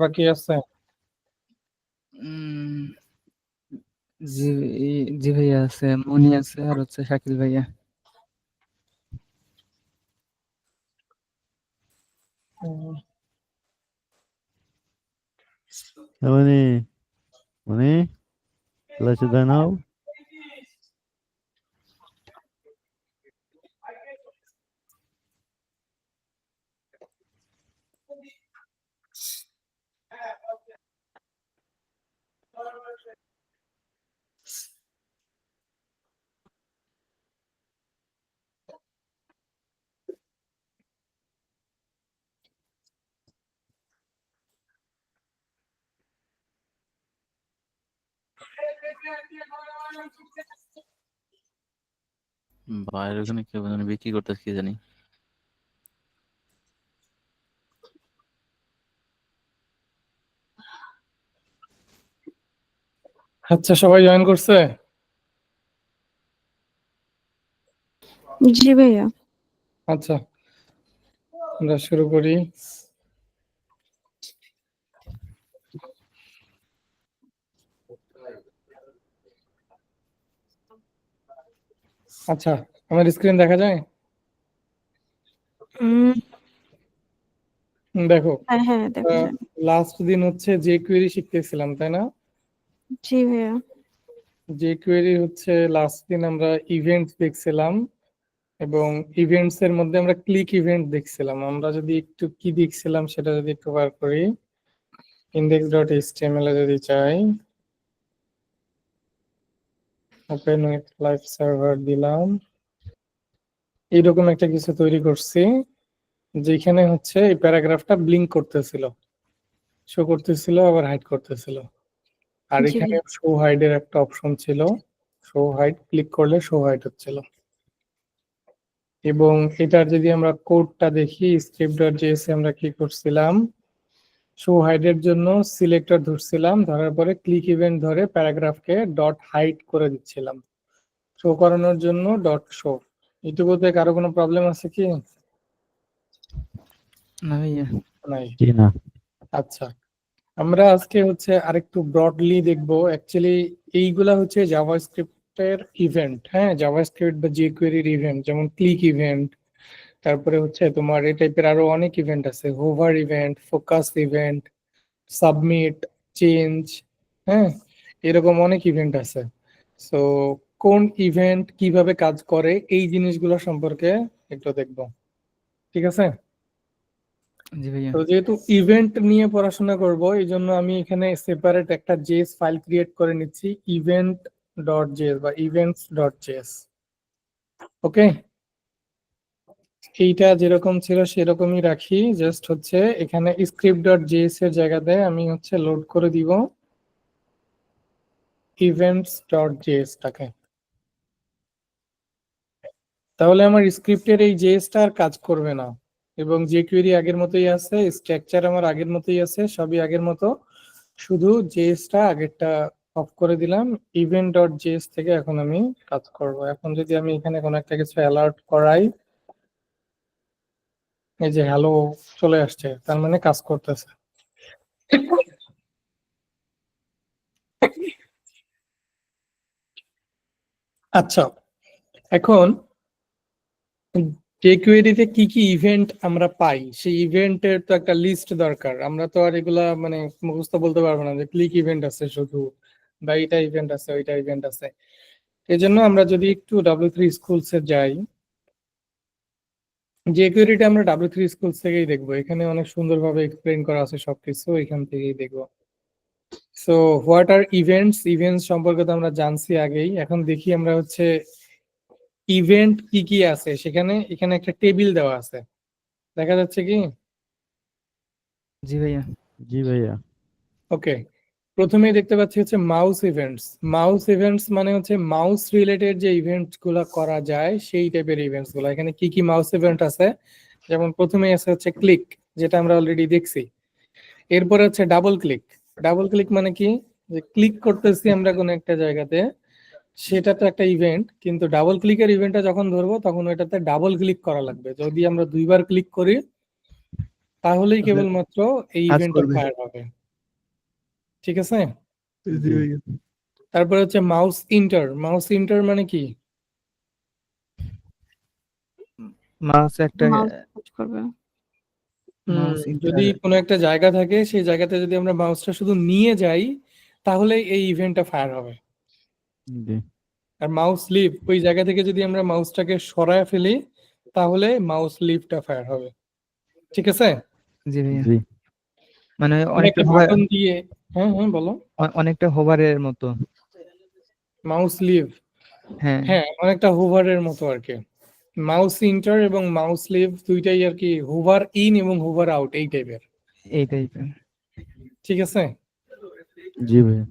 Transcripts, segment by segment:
বাকি আছে? জি জি ভাইয়া আছে, মনি আছে, আর হচ্ছে শাকিল ভাইয়া। মনি মনি ক্লাসে দাঁড়াও। বাইরে ওখানে কেউ জানি বিক্রি করতেছে কি জানি। আচ্ছা, সবাই জয়েন করছে? জি ভাইয়া। আচ্ছা, আমরা শুরু করি। আচ্ছা, আমার স্ক্রিন দেখা যায়? দেখো, হ্যাঁ দেখা যায়। লাস্ট দিন হচ্ছে যে কোয়েরি শিখতেছিলাম, তাই না? জি ভাইয়া। যে কোয়েরি হচ্ছে লাস্ট দিন আমরা ইভেন্ট দেখছিলাম, এবং ইভেন্টস এর মধ্যে আমরা ক্লিক ইভেন্ট দেখছিলাম। আমরা যদি একটু কি দেখছিলাম সেটা যদি একটু বার করি, index.html এ যদি চাই, ওপেন উইথ লাইভ সার্ভার দিলাম, এইরকম একটা কিছু তৈরি করছি যেখানে হচ্ছে এই প্যারাগ্রাফটা ব্লিঙ্ক করতেছিল, শো করতেছিল, আবার হাইড করতেছিল। আর জি এখানে ভাইয়া। শো হাইড এর একটা অপশন ছিল, শো হাইড ক্লিক করলে শো হাইড হচ্ছিল। এবং এটার যদি আমরা কোডটা দেখি, script.js এ আমরা কি করছিলাম, শো হাইড এর জন্য সিলেক্টর ধরছিলাম, ধরার পরে ক্লিক ইভেন্ট ধরে প্যারাগ্রাফকে ডট হাইড করে দিচ্ছিলাম, শো করানোর জন্য ডট শো। এইটুকুতে কারো কোনো প্রবলেম আছে কি? না ভাইয়া। নাই। জি না। আচ্ছা, আমরা আজকে হচ্ছে আরেকটু ব্রডলি দেখবো। অ্যাকচুয়ালি এইগুলা হচ্ছে জাভাস্ক্রিপ্টের ইভেন্ট। হ্যাঁ, জাভাস্ক্রিপ্ট বা jQuery ইভেন্ট, যেমন ক্লিক ইভেন্ট, তারপরে হচ্ছে তোমার এই টাইপের আরো অনেক ইভেন্ট আছে, hover event, focus event, submit, change, হ্যাঁ, এরকম অনেক ইভেন্ট আছে। সো কোন ইভেন্ট কিভাবে কাজ করে এই জিনিসগুলো সম্পর্কে একটু দেখবো, ঠিক আছে? জি ভাইয়া। তো যেহেতু ইভেন্ট নিয়ে পড়াশোনা করব, এই জন্য আমি এখানে সেপারেট একটা জেএস ফাইল ক্রিয়েট করে নিচ্ছি, ইভেন্ট ডট জেএস বা ইভেন্টস ডট জেএস। ওকে, এইটা যেরকম ছিল সেরকমই রাখি, জাস্ট হচ্ছে এখানে স্ক্রিপ্ট ডট জেএস এর জায়গাতে আমি হচ্ছে লোড করে দিব ইভেন্টস ডট জেএস টাকে। তাহলে আমার স্ক্রিপ্টের এই জেএসটা আর কাজ করবে না, এবং যে কোয়েরি আগের মতোই আছে, স্ট্রাকচার আমার আগের মতোই আছে, সবই আগের মতো, শুধু জেএসটা আগেরটা অফ করে দিলাম। ইভেন্ট ডট জেএস থেকে এখন আমি কাজ করব। এখন যদি আমি এখানে কোনো একটা কিছু অ্যালার্ট করাই, এই যে হ্যালো চলে আসছে, তার মানে কাজ করতেছে। আচ্ছা, এখন যে কোয়েরিতে কি কি ইভেন্ট আমরা পাই, সেই ইভেন্টের তো একটা লিস্ট দরকার। আমরা তো আর এগুলা মানে মুখস্থ বলতে পারবো না যে ক্লিক ইভেন্ট আছে শুধু, বা এটা ইভেন্ট আছে, ওইটা ইভেন্ট আছে। এই জন্য আমরা যদি একটু W3 Schools এ যাই, যে কোয়েরিটা আমরা W3 Schools থেকেই দেখবো, এখানে অনেক সুন্দরভাবে এক্সপ্লেইন করা আছে সবকিছু, এখান থেকেই দেখবো। So what are events, events সম্পর্কে তো আমরা জানছি আগেই। এখন দেখি আমরা হচ্ছে ইভেন্ট কি কি আছে সেখানে। এখানে একটা টেবিল দেওয়া আছে, দেখা যাচ্ছে কি? জি ভাইয়া। জি ভাইয়া। ওকে, প্রথমেই দেখতে পাচ্ছি হচ্ছে মাউস ইভেন্টস। মাউস ইভেন্টস মানে হচ্ছে মাউস রিলেটেড যে ইভেন্টস গুলা করা যায় সেই টাইপের ইভেন্টস গুলা। এখানে কি কি মাউস ইভেন্ট আছে, যেমন প্রথমেই আছে হচ্ছে ক্লিক, যেটা আমরা অলরেডি দেখছি। এরপরে হচ্ছে ডাবল ক্লিক। ডাবল ক্লিক মানে কি, যে ক্লিক করতেছি আমরা কোনো একটা জায়গাতে, সেটা তো একটা ইভেন্ট, কিন্তু ডাবল ক্লিকের ইভেন্টটা যখন ধরবো তখন ওইটাতে ডাবল ক্লিক করা লাগবে। যদি আমরা দুইবার ক্লিক করি তাহলেই কেবলমাত্র এই কাজ ইভেন্টটা করবে। ফায়ার হবে। ঠিক আছে? জি ভাইয়া। তারপরে হচ্ছে মাউস ইন্টার। মাউস ইন্টার মানে কি? মাউস একটা মাউস কাজ করবে। মাউস যদি ইন্টার কোনো একটা জায়গা থাকে সেই জায়গাতে যদি আমরা মাউসটা শুধু নিয়ে যাই তাহলে এই ইভেন্টটা ফায়ার হবে। জি আর মাউস লিভ, ওই জায়গা থেকে যদি আমরা মাউসটাকে সরায় ফেলি তাহলে মাউস লিভটা ফায়ার হবে। ঠিক আছে? জি ভাইয়া। জি মানে তুমি একটা বাটন দিয়ে, হ্যাঁ হ্যাঁ বলো। অনেকটা হোভারের মতো। মাউস লিভ, হ্যাঁ, হ্যাঁ অনেকটা হুভারের মতো আর কি। মাউস ইন্টার এবং মাউস লিভ দুইটাই আর কি হুভার ইন এবং হুভার আউট এই টাইপের। এই টাইপের। ঠিক আছে? জি ভাইয়া।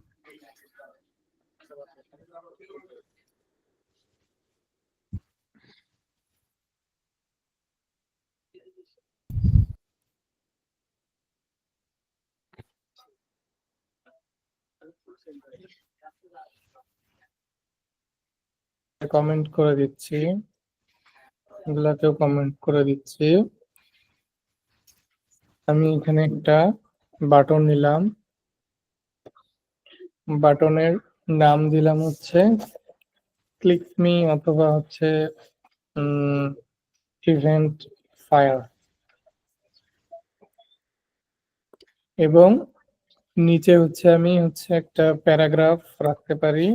কমেন্ট করে দিচ্ছি, এগুলাতেও কমেন্ট করে দিচ্ছি। আমি এখানে একটা বাটন নিলাম, বাটনের নাম দিলাম হচ্ছে ক্লিক মি অথবা হচ্ছে ইভেন্ট ফায়ার, এবং নিচে হচ্ছে আমি হচ্ছে একটা প্যারাগ্রাফ রাখতে পারি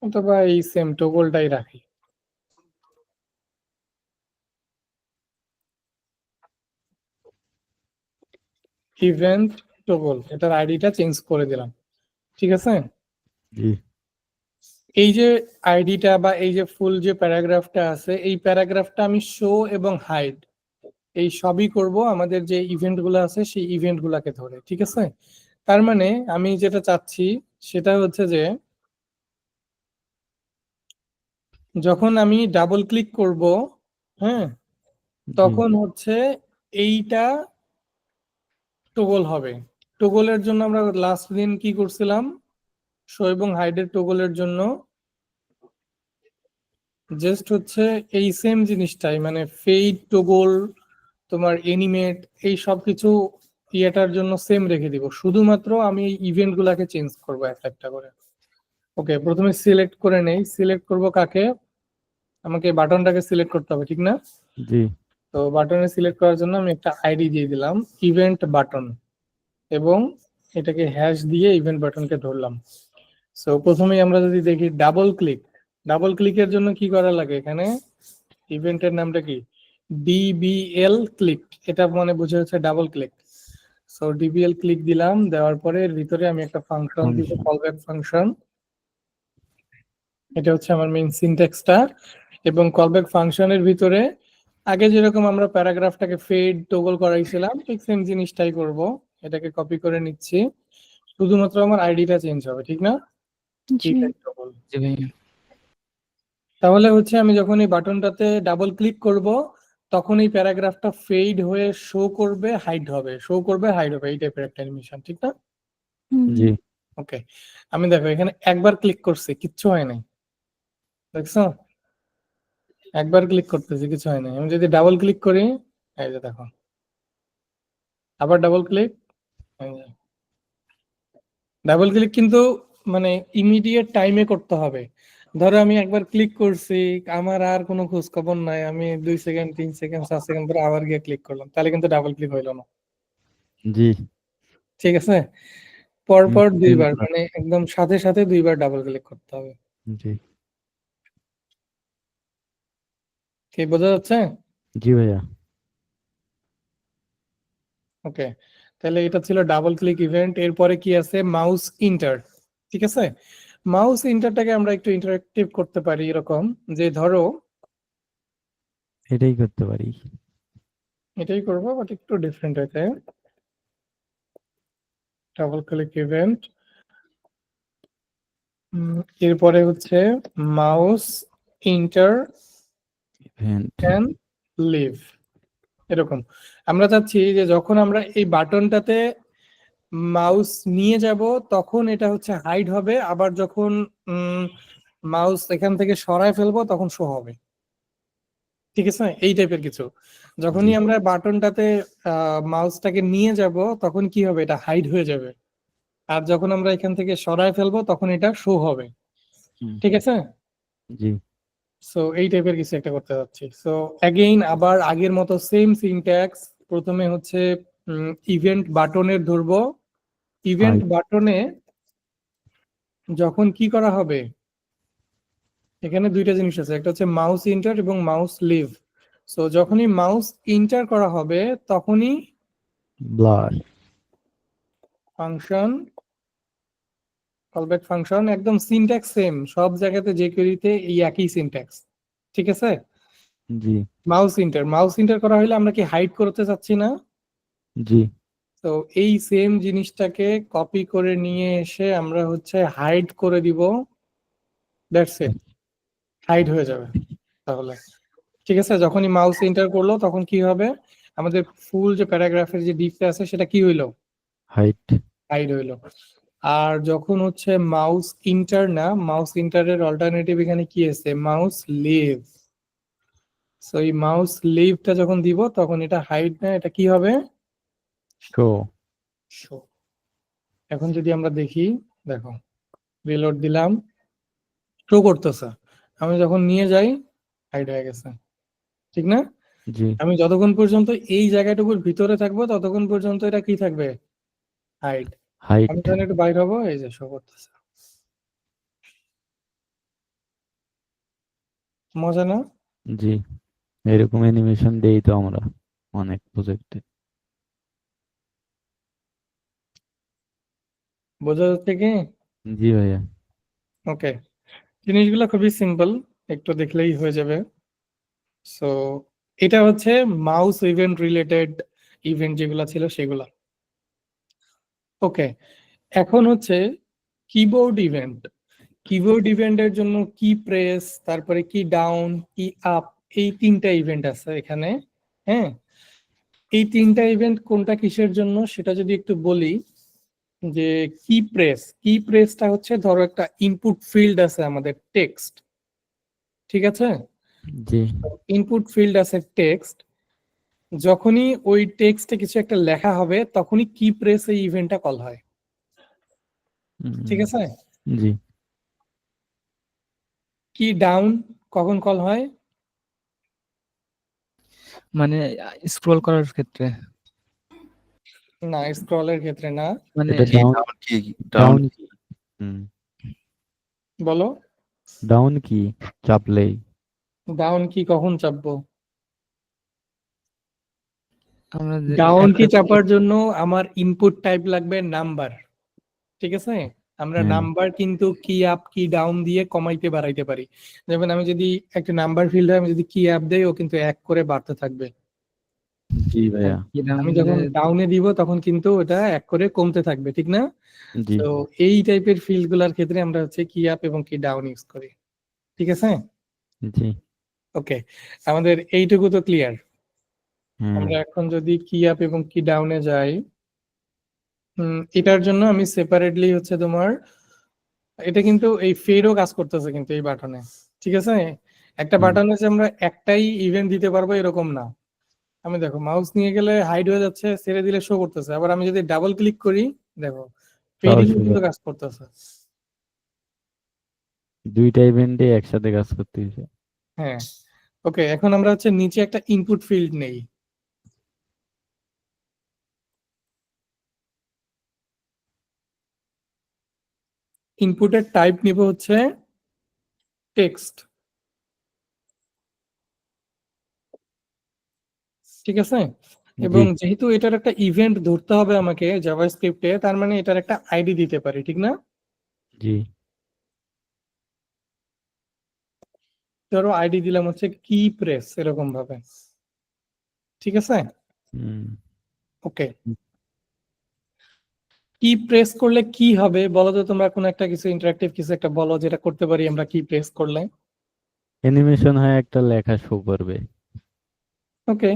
অথবা এই সেম টগলটাই রাখি। ইভেন্ট টগল, এটার আইডিটা চেঞ্জ করে দিলাম। ঠিক আছে? জি এই যে আইডিটা বা এই যে ফুল যে প্যারাগ্রাফটা আছে এই প্যারাগ্রাফটা আমি শো এবং হাইড এই সবই করব আমাদের যে ইভেন্ট গুলো আছে সেই ইভেন্ট গুলাকে ধরে। ঠিক আছে? তার মানে আমি যেটা চাচ্ছি সেটা হচ্ছে যে যখন আমি ডাবল ক্লিক করব, হ্যাঁ, জি তখন হচ্ছে এইটা টগল হবে। টগলের জন্য আমরা লাস্ট দিন কি করছিলাম, শো এবং হাইডের টগলের জন্য জাস্ট হচ্ছে এই সেম জিনিসটাই, মানে ফেড টগল তোমার এনিমেট এই সব কিছু ইয়েটার জন্য সেম রেখে দিব, শুধুমাত্র আমি এই ইভেন্ট গুলাকে চেঞ্জ করবো একটা একটা করে। ওকে, প্রথমে সিলেক্ট করে নেই, সিলেক্ট করব কাকে, আমাকে বাটনটাকে সিলেক্ট করতে হবে ঠিক না? জি তো বাটনে সিলেক্ট করার জন্য আমি একটা আইডি দিয়ে দিলাম ইভেন্ট বাটন, এবং এটাকে হ্যাশ দিয়ে ইভেন্ট বাটনকে ধরলাম। সো প্রথমেই আমরা যদি দেখি ডাবল ক্লিক, ডাবল ক্লিকের জন্য কি করা লাগে, এখানে ইভেন্টের নামটা কি, ডিবিএল ক্লিক, এটা মানে বোঝা যাচ্ছে double click. So DBL click দিলাম, দেওয়ার পরে এর ভিতরে আমি একটা ফাংশন দিব, কলব্যাক ফাংশন। এটা হচ্ছে আমার মেইন সিনট্যাক্সটা, এবং কলব্যাক ফাংশনের ভিতরে আগে যেরকম আমরা প্যারাগ্রাফটাকে ফেড টগল করাইছিলাম ঠিক সেম জিনিসটাই করব। এটাকে কপি করে নিচ্ছি, শুধুমাত্র আমার আইডিটা চেঞ্জ হবে ঠিক না? জি Event toggle। জি ভাইয়া। তাহলে হচ্ছে আমি যখন এই বাটনটাতে ডাবল ক্লিক করব তখন এই প্যারাগ্রাফটা ফেড হয়ে শো করবে, হাইড হবে, শো করবে, হাইড হবে, এই টাইপের একটা অ্যানিমেশন ঠিক না? জি ওকে, আমি দেখো এখানে একবার ক্লিক করছি কিচ্ছু হয় নাই, দেখছো? একবার ক্লিক করতেছি কিছু হয় নাই। আমি যদি ডাবল ক্লিক করি, এই যে দেখো, আবার ডাবল ক্লিক, ডাবল ক্লিক কিন্তু মানে ইমিডিয়েট টাইমে করতে হবে। ধরো আমি একবার ক্লিক করছি, আমার আর কোনো খোঁজ খবর নাই, আমি 2 সেকেন্ড 3 সেকেন্ড 4 সেকেন্ড পরে আবার গিয়ে ক্লিক করলাম, তাহলে কিন্তু ডাবল ক্লিক হইলো না। জি ঠিক আছে? পরপর সেম দুইবার, তো। মানে একদম সাথে সাথে দুইবার ডাবল ক্লিক করতে হবে। জি কি বোঝা যাচ্ছে? জি ভাইয়া। ওকে, তাহলে এটা ছিল ডাবল ক্লিক ইভেন্ট। এরপরে কি আছে, মাউস ইন্টার। ঠিক আছে, মাউস ইন্টারটাকে আমরা একটু ইন্টারেক্টিভ করতে পারি এরকম, যে ধরো এটাই করতে পারি। এটাই করবো বাট একটু ডিফারেন্ট হইতে, ডাবল ক্লিক ইভেন্ট, এরপরে হচ্ছে mouse enter event and leave, এরকম। আমরা চাচ্ছি যে যখন আমরা এই বাটনটাতে মাউস নিয়ে যাব তখন এটা হচ্ছে হাইড হবে, আবার যখন মাউস এখান থেকে সরায় ফেলবো তখন শো হবে। ঠিক আছে, এই টাইপের কিছু। যখনই জি। আমরা বাটনটাতে মাউসটাকে নিয়ে যাব তখন কি হবে, এটা হাইড হয়ে যাবে। আর যখন আমরা এখান থেকে সরায় ফেলবো তখন এটা শো হবে। হুম। ঠিক আছে, জি। সো এই টাইপের কিছু একটা করতে যাচ্ছি। সো অ্যাগেইন আবার আগের মতো সেম সিনট্যাক্স। প্রথমে হচ্ছে ইভেন্ট বাটনের ধরবো, ইভেন্ট হাইড। বাটনে যখন কি করা হবে, এখানে দুইটা জিনিস আছে, একটা হচ্ছে মাউস ইন্টার এবং মাউস লিভ। সো যখনই মাউস ইন্টার করা হবে তখনই ব্লার। ফাংশন, কলব্যাক ফাংশন, একদম সিনট্যাক্স সেম সব জায়গাতে, যে কোয়েরিতে এই একই সিনট্যাক্স। ঠিক আছে, জি। মাউস ইন্টার করা হলে আমরা কি হাইড করতে চাচ্ছি না? জি। তো এই সেম জিনিসটাকে কপি করে নিয়ে এসে আমরা হচ্ছে হাইড করে দিব, দ্যাটস ইট, হাইড হয়ে যাবে তাহলে। ঠিক আছে, যখনই মাউস এন্টার করলো তখন কি হবে, আমাদের ফুল যে প্যারাগ্রাফের যে ডিপটা আছে সেটা কি হইলো, হাইড। হাইড হইলো। আর যখন হচ্ছে মাউস ইন্টার না, মাউস ইন্টারের অল্টারনেটিভ এখানে কি আছে, মাউস লিভ। সো এই মাউস লিভটা যখন দিব তখন এটা হাইড না, এটা কি হবে, শো। শো। এখন যদি আমরা দেখি, দেখো রিলোড দিলাম, শো করতেছে। আমি যখন নিয়ে যাই হাইড হয়ে গেছে, ঠিক না? জি। আমি যতক্ষণ পর্যন্ত এই জায়গাটুকুর ভিতরে থাকবো ততক্ষণ পর্যন্ত এটা কি থাকবে, হাইড। হাইড। আমি যখন একটু বাইর হবো, এই যে শো করতেছে। মজা না? জি, এরকম অ্যানিমেশন দেই তো আমরা অনেক প্রজেক্টে। বোঝা যাচ্ছে কি? জি ভাইয়া। ওকে, জিনিসগুলো খুবই সিম্পল, একটু দেখলেই হয়ে যাবে। সো এটা হচ্ছে মাউস ইভেন্ট রিলেটেড ইভেন্ট যেগুলো ছিল সেগুলা। ওকে, এখন হচ্ছে কিবোর্ড ইভেন্ট। কিবোর্ড ইভেন্টের জন্য কি প্রেস, তারপরে কি ডাউন, কি আপ, এই তিনটা ইভেন্ট আছে এখানে। হ্যাঁ, এই তিনটা ইভেন্ট কোনটা কিসের জন্য সেটা যদি একটু বলি, যে কি প্রেস, কি প্রেসটা হচ্ছে ধরো একটা ইনপুট ফিল্ড আছে আমাদের টেক্সট, ঠিক আছে? জি। ইনপুট ফিল্ড আছে টেক্সট, যখনই ওই টেক্সটে কিছু একটা লেখা হবে তখনই কি প্রেস এই ইভেন্টটা কল হয়। ঠিক আছে, জি। কি ডাউন কখন কল হয়? মানে স্ক্রল করার ক্ষেত্রে, না, স্ক্রলের ক্ষেত্রে না। মানে এটা কি ডাউন। ডাউন কি, ডাউন ডাউন কি? হুম। বলো, ডাউন কি চাপলেই। ডাউন কি কখন চাপবো? আমরা যে ডাউন কি একটা চাপার জন্য আমার ইনপুট টাইপ লাগবে নাম্বার। ঠিক আছে, আমরা হ্যাঁ। নাম্বার কিন্তু কি আপ কি ডাউন দিয়ে কমাইতে বাড়াইতে পারি। যেমন আমি যদি একটা নাম্বার ফিল্ড হয়, আমি যদি কি আপ দেই ও কিন্তু এক করে বাড়তে থাকবে। জি ভাইয়া। কি নাম আমি দিলে যখন ডাউনে দিব তখন কিন্তু ওটা এক করে কমতে থাকবে, ঠিক না? জি। তো এই টাইপের ফিল্ড গুলার ক্ষেত্রে আমরা হচ্ছে কি আপ এবং কি ডাউন ইউজ করি। ঠিক আছে, জি। ওকে, আমাদের এইটুকু তো ক্লিয়ার। হ্যাঁ। আমরা এখন যদি কি আপ এবং কি ডাউনে যাই, এটার জন্য আমি সেপারেটলি হচ্ছে তোমার, এটা কিন্তু এই ফেডও কাজ করতেছে কিন্তু এই বাটনে। ঠিক আছে, একটা হুম। বাটনে যে আমরা একটাই ইভেন্ট দিতে পারবো এরকম না। আমি দেখো মাউস নিয়ে গেলে হাইড হয়ে যাচ্ছে, ছেড়ে দিলে শো করতেছে, আবার আমি যদি ডাবল ক্লিক করি, দেখো তাও ফেডিং শুরু কিন্তু কাজ করতেছে। দুইটা ইভেন্টে একসাথে কাজ করতেছে। হ্যাঁ, ওকে, এখন আমরা হচ্ছে নিচে একটা ইনপুট ফিল্ড নেই। ইনপুটের টাইপ নিব হচ্ছে টেক্সট। ঠিক আছে, জি। এবং যেহেতু এটার একটা ইভেন্ট ধরতে হবে আমাকে জাভাস্ক্রিপ্টে, তার মানে এটার একটা আইডি দিতে পারি, ঠিক না? জি। ধরো আইডি দিলাম হচ্ছে কি প্রেস, এরকম ভাবে। ঠিক আছে, হুম। ওকে, কি প্রেস করলে কি হবে বলো তো তোমরা, কোন একটা কিছু ইন্টারেক্টিভ কিছু একটা বলো যেটা করতে পারি আমরা কি প্রেস করলে। অ্যানিমেশন হয় একটা লেখা শো করবে। ওকে,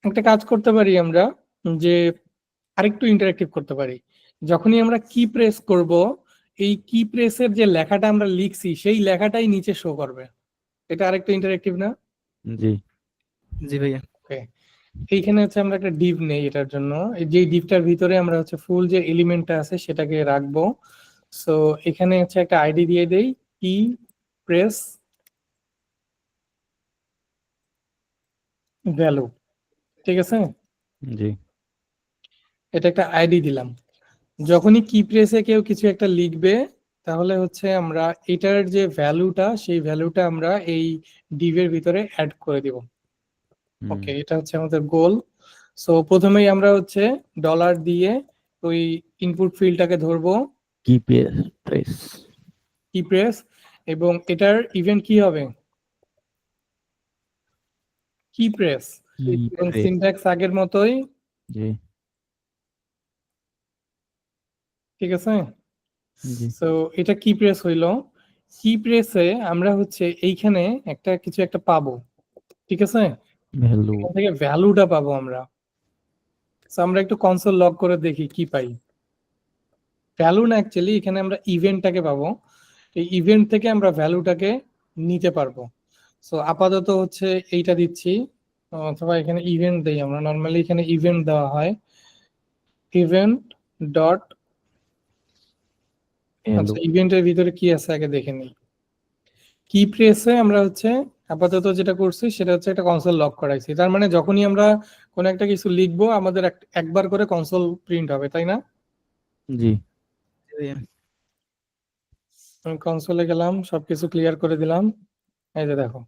একটা কাজ করতে পারি আমরা, যে আরেকটু ইন্টারেক্টিভ করতে পারি। যখনই আমরা কি প্রেস করব, এই কি প্রেসের যে লেখাটা আমরা লিখছি সেই লেখাটাই নিচে শো করবে। এটা আরেকটু ইন্টারেক্টিভ না? জি জি ভাইয়া। ওকে, এইখানে হচ্ছে আমরা একটা ডিভ নেই এটার জন্য। এই যে ডিভটার ভিতরে আমরা হচ্ছে ফুল যে এলিমেন্টটা আছে সেটাকে রাখবো। সো এখানে হচ্ছে একটা আইডি দিয়ে দেই, কি প্রেস ভ্যালু, ঠিক আছে? জি এটা একটা আইডি দিলাম। যখনই কি প্রেসে কেউ কিছু একটা লিখবে, তাহলে হচ্ছে আমরা এটার যে ভ্যালুটা, সেই ভ্যালুটা আমরা এই ডিভের ভিতরে অ্যাড করে দিব। হুম ওকে, এটা হচ্ছে আমাদের গোল। সো প্রথমেই আমরা হচ্ছে ডলার দিয়ে ওই ইনপুট ফিল্ডটাকে ধরবো, কি প্রেস কি প্রেস, এবং এটার ইভেন্ট কি হবে, কি প্রেস, কি এবং প্রেস সিনট্যাক্স আগের মতোই, জি ঠিক আছে? জি সো এটা কি প্রেস হইলো। কি প্রেসে আমরা হচ্ছে এইখানে একটা কিছু একটা পাবো, ঠিক আছে? ভ্যালু এখান থেকে ভ্যালুটা পাবো আমরা। সো আমরা একটু কনসোল লগ করে দেখি কি পাই। ভ্যালু না, অ্যাকচুয়ালি এখানে আমরা ইভেন্টটাকে পাবো। এই ইভেন্ট থেকে আমরা ভ্যালুটাকে নিতে পারবো। সো আপাতত হচ্ছে এইটা দিচ্ছি, অথবা এখানে ইভেন্ট দেই আমরা। নর্মালি এখানে ইভেন্ট দেওয়া হয়, ইভেন্ট ডট, ভ্যালু আচ্ছা ইভেন্টের ভিতরে কি আছে আগে দেখে নিই। কি প্রেসে আমরা হচ্ছে আপাতত যেটা করছি সেটা হচ্ছে একটা কনসোল লক করাইছি। তার মানে যখনই আমরা কোনো একটা কিছু লিখবো আমাদের একবার করে কনসোল প্রিন্ট হবে, তাই না? জি জি ভাইয়া। আমি কনসোলে গেলাম, সবকিছু ক্লিয়ার করে দিলাম। এই যে দেখো,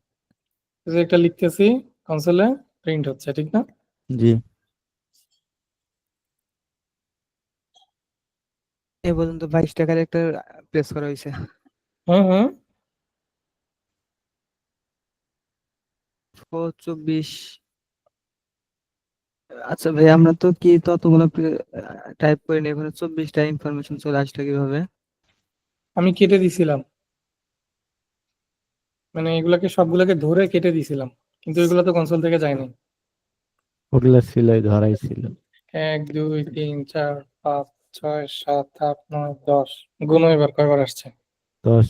এই যে একটা লিখতেছি, কনসোলে প্রিন্ট হচ্ছে, ঠিক না? জি এ পর্যন্ত 22টা ক্যারেক্টার প্রেস করা হয়েছে। হুম হুম। 24। আচ্ছা ভাই, আমরা তো কি ততগুলো টাইপ করে নিই, এখানে 24টা ইনফরমেশন চলে আসলো কিভাবে? আমি কেটে দিছিলাম, মানে এগুলাকে সবগুলোকে ধরে কেটে দিছিলাম, কিন্তু এগুলো তো কনসোল থেকে যায়নি। ওগুলা ছিল ধরাই ছিল 1 2 3 4 5 6 7 8 9 10, গুনো এবার কয়বার আসছে? 10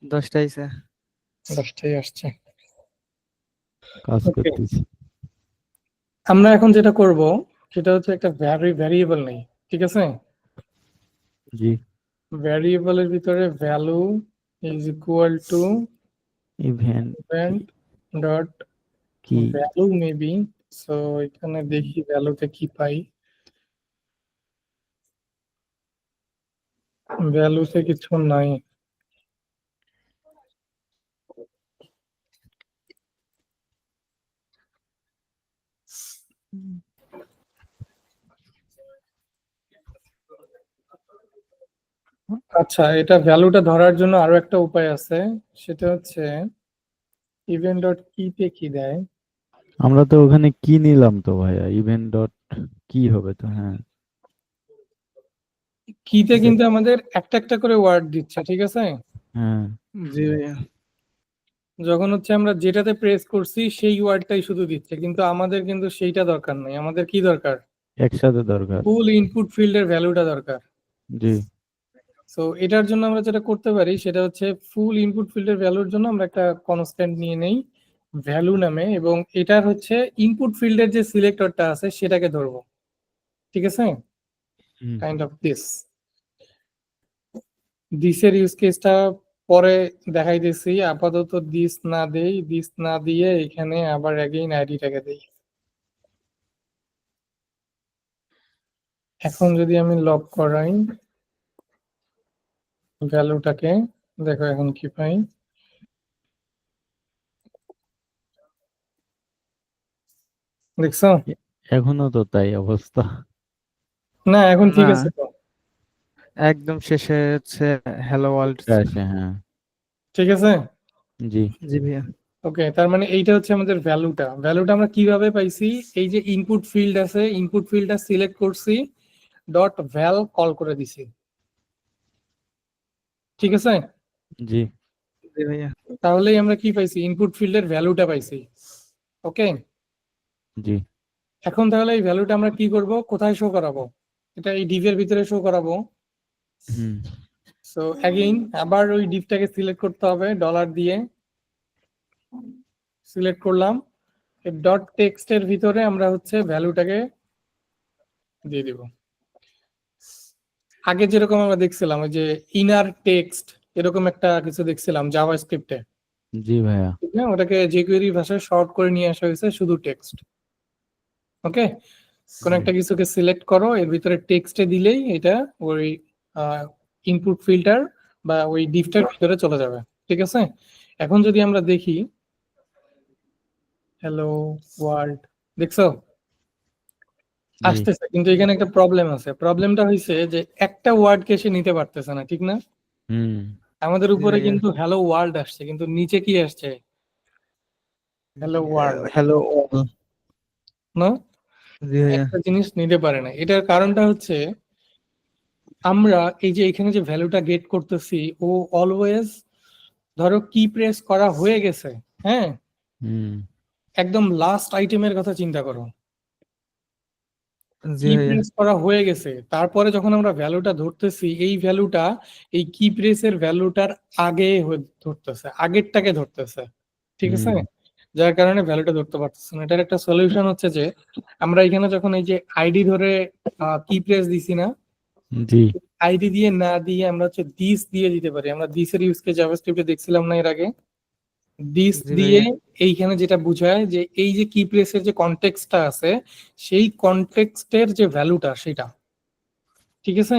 10টা আইছে। 10টাই আসছে। কাজ ওকে, করতেছি আমরা এখন যেটা করব সেটা হচ্ছে একটা ভ্যারিয়েবল নেই, ঠিক আছে? জি ভ্যারিয়েবলের ভিতরে value is equal to event event dot কি ভ্যালু মেবি। সো এখানে দেখি ভ্যালুতে কি পাই। ভ্যালুতে কিছু নাই। আচ্ছা, এটা ভ্যালুটা ধরার জন্য আরো একটা উপায় আছে, সেটা হচ্ছে ইভেন্ট ডট কিতে কি দেয়। আমরা তো ওখানে কি নিলাম তো ভাইয়া ইভেন্ট ডট কি হবে তো হ্যাঁ কিতে এটা কিন্তু আমাদের একটা একটা করে ওয়ার্ড দিচ্ছে, ঠিক আছে? হ্যাঁ জি ভাইয়া। যখন হচ্ছে আমরা যেটাতে প্রেস করছি সেই ওয়ার্ডটাই শুধু দিচ্ছে, কিন্তু আমাদের কিন্তু সেইটা দরকার নাই। আমাদের কি দরকার? একসাথে দরকার ফুল ইনপুট ফিল্ডের ভ্যালুটা দরকার। জি সো এটার জন্য আমরা যেটা করতে পারি সেটা হচ্ছে ফুল ইনপুট ফিল্ডের ভ্যালুর জন্য আমরা একটা কনস্ট্যান্ট নিয়ে নেই ভ্যালু নামে, এবং এটার হচ্ছে ইনপুট ফিল্ডের যে সিলেক্টরটা আছে সেটাকে ধরবো, ঠিক আছে? হুম কাইন্ড অফ দিসের ইউজ কেসটা পরে দেখাইতেছি। আপাতত দিস না দেই, দিস না দিয়ে এখানে আবার অ্যাগেইন আইডিটাকে দেই। এখন যদি আমি লক করাই ভ্যালুটাকে, দেখো এখন কি পাই। দেখছো? এখনো তো তাই অবস্থা না এখন ঠিক না, আছে তো, একদম শেষে হচ্ছে হ্যালো ওয়ার্ল্ড। আসে হ্যাঁ ঠিক আছে। জি জি ভাইয়া। ওকে, তার মানে এইটা হচ্ছে আমাদের ভ্যালুটা। ভ্যালুটা আমরা কিভাবে পাইছি? এই যে ইনপুট ফিল্ড আছে, ইনপুট ফিল্ডটা সিলেক্ট করছি, ডট ভ্যাল কল করে দিছি, ঠিক আছে? জি জি ভাইয়া। তাহলেই আমরা কি পাইছি? ইনপুট ফিল্ডের ভ্যালুটা পাইছি। ওকে, জি এখন তাহলে এই ভ্যালুটা আমরা কি করব, কোথায় শো করাবো? এটা এই ডিভ এর ভিতরে শো করাবো। হুম সো অ্যাগেইন আবার ওই ডিফটাকে সিলেক্ট করতে হবে ডলার দিয়ে, সিলেক্ট করলাম। ডট টেক্সটের ভিতরে আমরা হচ্ছে ভ্যালুটাকে দিয়ে দিব। আগে যেরকম আমরা দেখছিলাম ওই যে ইনার টেক্সট এরকম একটা কিছু দেখছিলাম জাভা স্ক্রিপ্টে, জি ভাইয়া। ঠিক না? ওটাকে jQuery ভাষায় শর্ট করে নিয়ে আসা হয়েছে শুধু টেক্সট। ওকে, কোন একটা কিছুকে সিলেক্ট করো, এর ভিতরে টেক্সটে দিলেই এটা ওই ইনপুট ফিল্টার বা ওই ডিফটার ভিতরে চলে যাবে, ঠিক আছে? এখন যদি আমরা দেখি হ্যালো ওয়ার্ল্ড, দেখছো জি। আসতেছে, কিন্তু এখানে একটা প্রবলেম আছে। প্রবলেমটা হইছে যে একটা ওয়ার্ডকে সে নিতে পারতেছে না, ঠিক না? হুম। আমাদের উপরে ভাইয়া। কিন্তু হ্যালো ওয়ার্ল্ড আসছে, কিন্তু নিচে কি আসছে? হ্যালো ওয়ার্ল্ড, হ্যালো না? জি ভাইয়া। একটা জিনিস নিতে পারে না। এটার কারণটা হচ্ছে আমরা এই যে এখানে যে ভ্যালুটা গেট করতেছি, ও অলওয়েজ ধরো কি প্রেস করা হয়ে গেছে, হ্যাঁ, হুম। একদম লাস্ট আইটেমের কথা চিন্তা করো, জি কি ভাইয়া। প্রেস করা হয়ে গেছে, তারপরে যখন আমরা ভ্যালুটা ধরতেছি, এই ভ্যালুটা এই কি প্রেসের ভ্যালুটার আগে ধরতেছে, আগেরটাকে ধরতেছে, ঠিক আছে? হুম। যার কারণে ভ্যালুটা ধরতে পারতেছে না। এটার একটা সলিউশন হচ্ছে যে আমরা এখানে যখন এই যে আইডি ধরে কি প্রেস দিছি না, জি। আইডি দিয়ে না দিয়ে আমরা হচ্ছে দিস দিয়ে দিতে পারি। আমরা দিসের ইউজ কে জাভাস্ক্রিপ্টে দেখছিলাম না এর আগে? দিস জি দিয়ে ভাইয়া। এইখানে যেটা বোঝায় যে এই যে কি প্রেসের যে কনটেক্সটটা আছে, সেই কনটেক্সটের যে ভ্যালুটা সেটা, ঠিক আছে?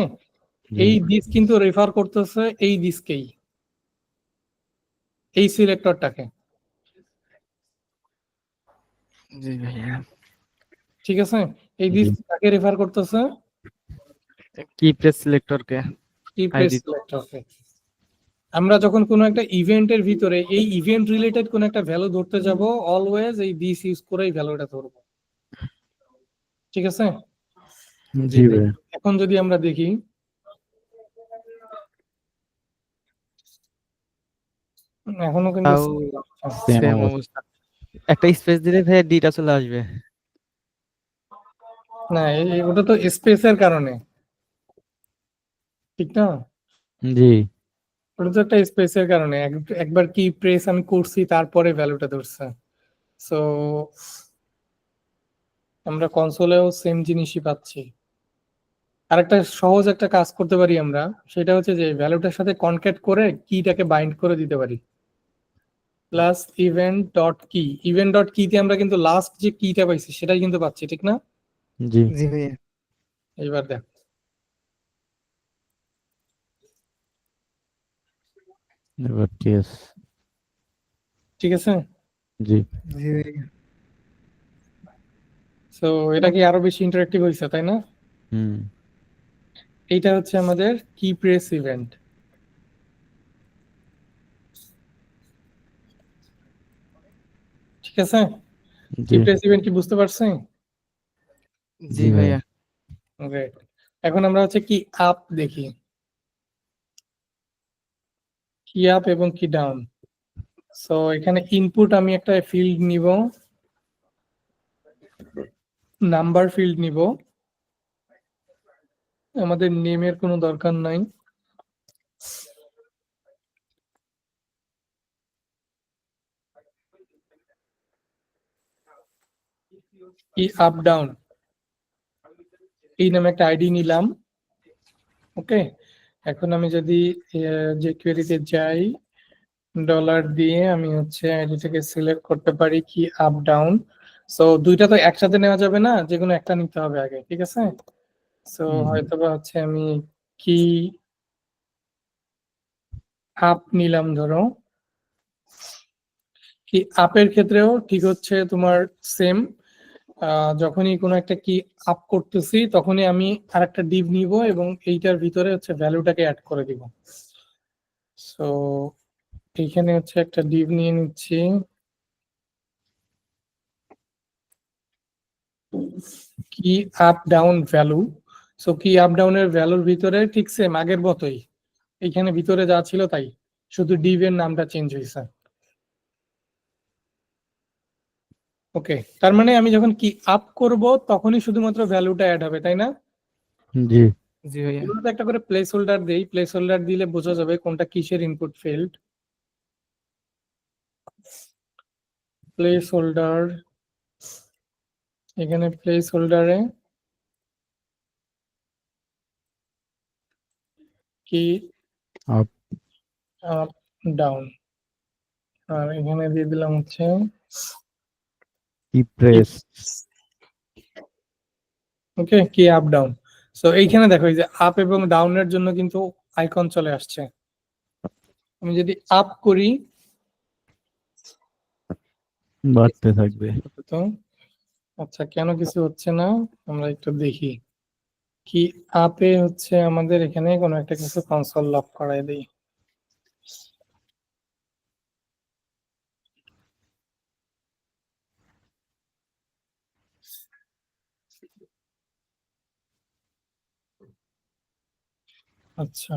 জি। এই দিস কিন্তু রেফার করতেছে এই দিসকেই, এই সিলেক্টরটাকে, জি ভাইয়া। ঠিক আছে? এই জি। দিস কাকে রেফার করতেছে? কি প্রেস সিলেক্টরকে কি প্রেস আইডি। সিলেক্টরকে। আমরা যখন কোনো একটা ইভেন্টের ভিতরে এই ইভেন্ট রিলেটেড কোন একটা ভ্যালু ধরতে যাব, অলওয়েজ এই দিস ইউজ করেই ভ্যালুটা ধরবো, ঠিক আছে? জি ভাইয়া। এখন যদি আমরা দেখি এখনো কিন্তু তাও Same সেম অবস্থা। অবস্থা। একটা স্পেস দিলে ভাইয়া ডিটা চলে আসবে। না, ওটা তো স্পেসের কারণে, ঠিক না? জি। ওটা তো একটা স্পেসের কারণে, একবার কি প্রেস আমি করছি তারপরে ভ্যালুটা ধরছে। সো আমরা কনসোলেও সেম জিনিসই পাচ্ছি। আর একটা সহজ একটা কাজ করতে পারি আমরা, সেটা হচ্ছে যে ভ্যালুটার সাথে কনক্যাট করে কিটাকে বাইন্ড করে দিতে পারি। প্লাস ইভেন্ট ডট কি, ইভেন্ট ডট কিতে আমরা কিন্তু লাস্ট যে কিটা পাইছি সেটাই কিন্তু পাচ্ছি, ঠিক না? জি। জি ভাইয়া। এইবার দেখ, এবার ঠিক আছে। ঠিক আছে? জি। জি ভাইয়া। সো এটা কি আরো বেশি ইন্টারেক্টিভ হয়েছে, তাই না? হুম। এইটা হচ্ছে আমাদের কি প্রেস ইভেন্ট, ঠিক আছে? কি জি। প্রেস ইভেন্ট কি বুঝতে পারছেন? জি জি ভাইয়া। Great. এখন আমরা হচ্ছে কি আপ দেখি, কি আপ এবং কি ডাউন। সো এখানে ইনপুট আমি একটা ফিল্ড নিব, নাম্বার ফিল্ড নিব, আমাদের নেমের কোনো দরকার নাই। কি আপ ডাউন, এই নামে একটা আইডি নিলাম। ওকে, এখন আমি যদি যে কোয়েরিতে যাই, ডলার দিয়ে আমি হচ্ছে আইডিটাকে সিলেক্ট করতে পারি কি আপ ডাউন। সো দুইটা তো একসাথে নেওয়া যাবে না, যে কোনো একটা নিতে হবে আগে, ঠিক আছে? সো হয়তোবা হচ্ছে আমি কি আপ নিলাম ধরো। কি আপের ক্ষেত্রেও ঠিক হচ্ছে তোমার সেম, যখনই কোনো একটা কি আপ করতেছি তখনই আমি আরেকটা ডিভ নিব এবং এইটার ভিতরে হচ্ছে ভ্যালুটাকে অ্যাড করে দিব। সো এইখানে হচ্ছে একটা ডিভ নিয়ে নিচ্ছি, কি আপ ডাউন ভ্যালু। সো কি আপ ডাউনের ভ্যালুর ভিতরে ঠিক সেম আগের মতোই, এইখানে ভিতরে যা ছিল তাই, শুধু ডিভ এর নামটা চেঞ্জ হয়েছে। ওকে, তার মানে আমি যখন কি আপ করব তখনই শুধুমাত্র ভ্যালুটা অ্যাড হবে, তাই না? জি। জি ভাইয়া। এগুলো তো একটা করে প্লেস হোল্ডার দেই, প্লেস হোল্ডার দিলে বোঝা যাবে কোনটা কিসের ইনপুট ফিল্ড। প্লেস হোল্ডার, এখানে প্লেস হোল্ডারে কি আপ আপ ডাউন, আর এখানে দিয়ে দিলাম হচ্ছে কি প্রেস ওকে কি আপ ডাউন। সো এইখানে দেখো এই যে আপ এবং ডাউনের জন্য কিন্তু আইকন চলে আসছে। আমি যদি আপ করি বাড়তে থাকবে। তো আচ্ছা কেন কিছু হচ্ছে না, আমরা একটু দেখি। কি আপে হচ্ছে আমাদের এখানে কোনো একটা কিছু কনসোল লক করাই দেই। আচ্ছা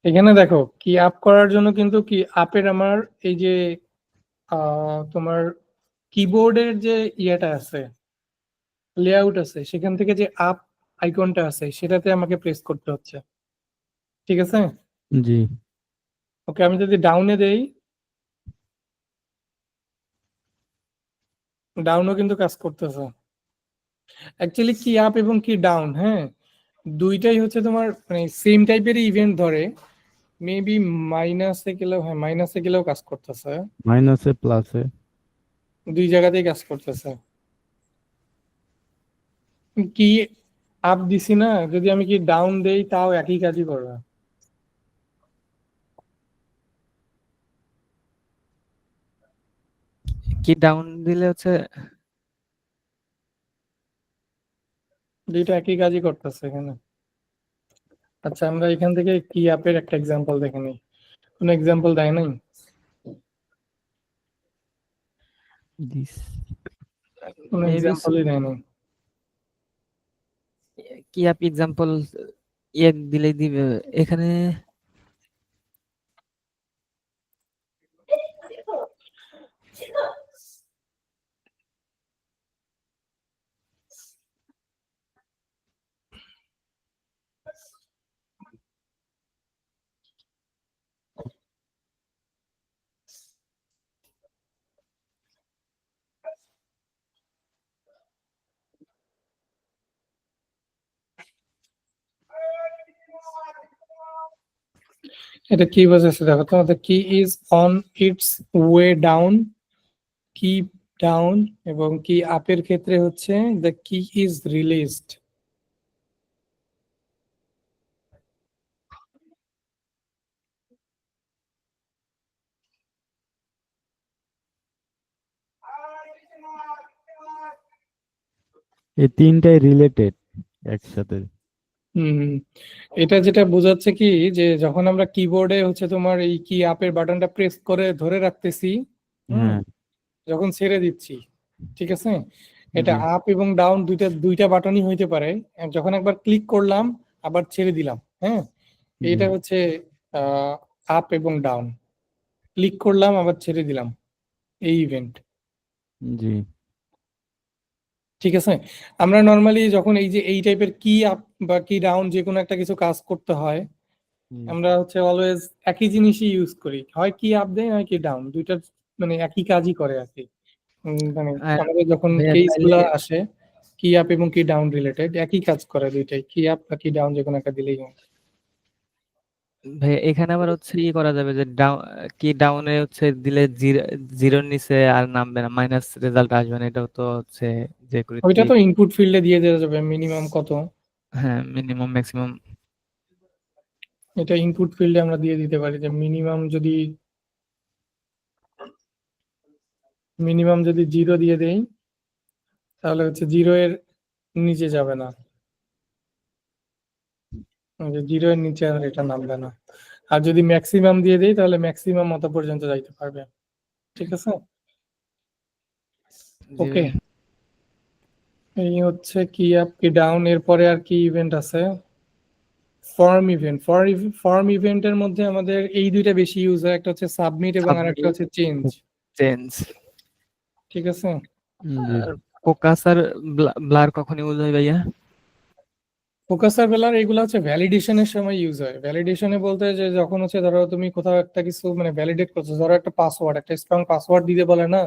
এখানে দেখো কি আপ করার জন্য কিন্তু কি আপের আমার এই যে তোমার কিবোর্ডের যে ইয়েটা আছে, লেআউট আছে, সেখান থেকে যে আপ আইকনটা আছে সেটাতে আমাকে প্রেস করতে হচ্ছে, ঠিক আছে। জি ওকে আমি যদি ডাউনে দেই, ডাউনও কিন্তু কাজ করতেছে। অ্যাকচুয়ালি কি আপ এবং কি ডাউন, হ্যাঁ দুইটাই হচ্ছে তোমার মানে সেম টাইপেরই ইভেন্ট ধরে, মেবি মাইনাসে গেলেও, হ্যাঁ মাইনাসে গেলেও কাজ করতেছে, মাইনাসে প্লাসে দুই জায়গাতেই কাজ করতেছে। কি আপ দিছি না, যদি আমি কি ডাউন দেই তাও একই কাজই করবে। কি ডাউন দিলে হচ্ছে দুইটা একই কাজই করতেছে এখানে। আচ্ছা আমরা এখান থেকে কি আপের একটা এক্সাম্পল দেখে নিই, কোন এক্সাম্পল দেয় নাই, দিস কোন মেবি এক্সাম্পলই দেয় নাই। কি আপ এক্সাম্পল এক দিলেই দিবে এখানে। এটা কি বোঝাচ্ছে দেখো তো, the key is on its way down, keep down, এবং কি আপের ক্ষেত্রে হচ্ছে the key is released। এই তিনটাই রিলেটেড একসাথে। হম এটা যেটা বোঝাচ্ছে কি, যে যখন আমরা কিবোর্ডে হচ্ছে তোমার এই কি আপের বাটনটা প্রেস করে ধরে রাখতেছি, হ্যাঁ যখন ছেড়ে দিচ্ছি, ঠিক আছে, এটা জি আপ এবং ডাউন দুইটা দুইটা বাটনই হইতে পারে। যখন একবার ক্লিক করলাম আবার ছেড়ে দিলাম, হ্যাঁ জি এটা হচ্ছে আপ এবং ডাউন, ক্লিক করলাম আবার ছেড়ে দিলাম, এই ইভেন্ট, জি ঠিক আছে। আমরা নর্মালি যখন এই যে এই টাইপের কি আপ বা কি ডাউন যে কোনো একটা কিছু কাজ করতে হয়, হুম, আমরা হচ্ছে অলওয়েজ একই জিনিসই ইউজ করি, হয় কি আপ দেয় হয় কি ডাউন, দুইটা মানে একই কাজই করে আর কি। মানে আর আমাদের যখন ভাইয়া কেস তাইলে গুলা আসে কি আপ এবং কি ডাউন রিলেটেড, একই কাজ করে দুইটাই, কি আপ বা কি ডাউন যে কোনো একটা দিলেই হয়। ভাইয়া এখানে আবার হচ্ছে ই করা যাবে যে কি ডাউনে হচ্ছে দিলে জিরোর নিচে আর নামবে না, মাইনাস রেজাল্ট আসবে না, এটাও তো হচ্ছে যে করে ওইটা তো ইনপুট ফিল্ডে দিয়ে দেওয়া যাবে মিনিমাম কত, হ্যাঁ মিনিমাম ম্যাক্সিমাম। এটা ইনপুট ফিল্ডে আমরা দিয়ে দিতে পারি যে মিনিমাম যদি 0 দিয়ে দেই তাহলে হচ্ছে 0 এর নিচে যাবে না, 0 এর নিচে আর এটা নামবে না। আর যদি ম্যাক্সিমাম দিয়ে দেই তাহলে ম্যাক্সিমাম অত পর্যন্ত যাইতে পারবে, ঠিক আছে। জি ওকে ভাইয়া। এই হচ্ছে কি আপ কি ডাউন। এরপরে আর কি ইভেন্ট আছে, ফর্ম ইভেন্ট। ফর্ম ইভেন্টের মধ্যে আমাদের এই দুইটা বেশি ইউজ হয়, একটা হচ্ছে সাবমিট এবং আরেকটা হচ্ছে চেঞ্জ, চেঞ্জ। ঠিক আছে। জি আর ফোকাস আর ব্লার কখন ইউজ হয় ভাইয়া? ফোকাস আর ব্লার এগুলো হচ্ছে ভ্যালিডেশনের সময় ইউজ হয়। ভ্যালিডেশনে বলতে যে যখন হচ্ছে ধরো তুমি কোথাও একটা কিছু মানে ভ্যালিডেট করছো, ধরো একটা পাসওয়ার্ড, একটা স্ট্রং পাসওয়ার্ড দিতে বলে না,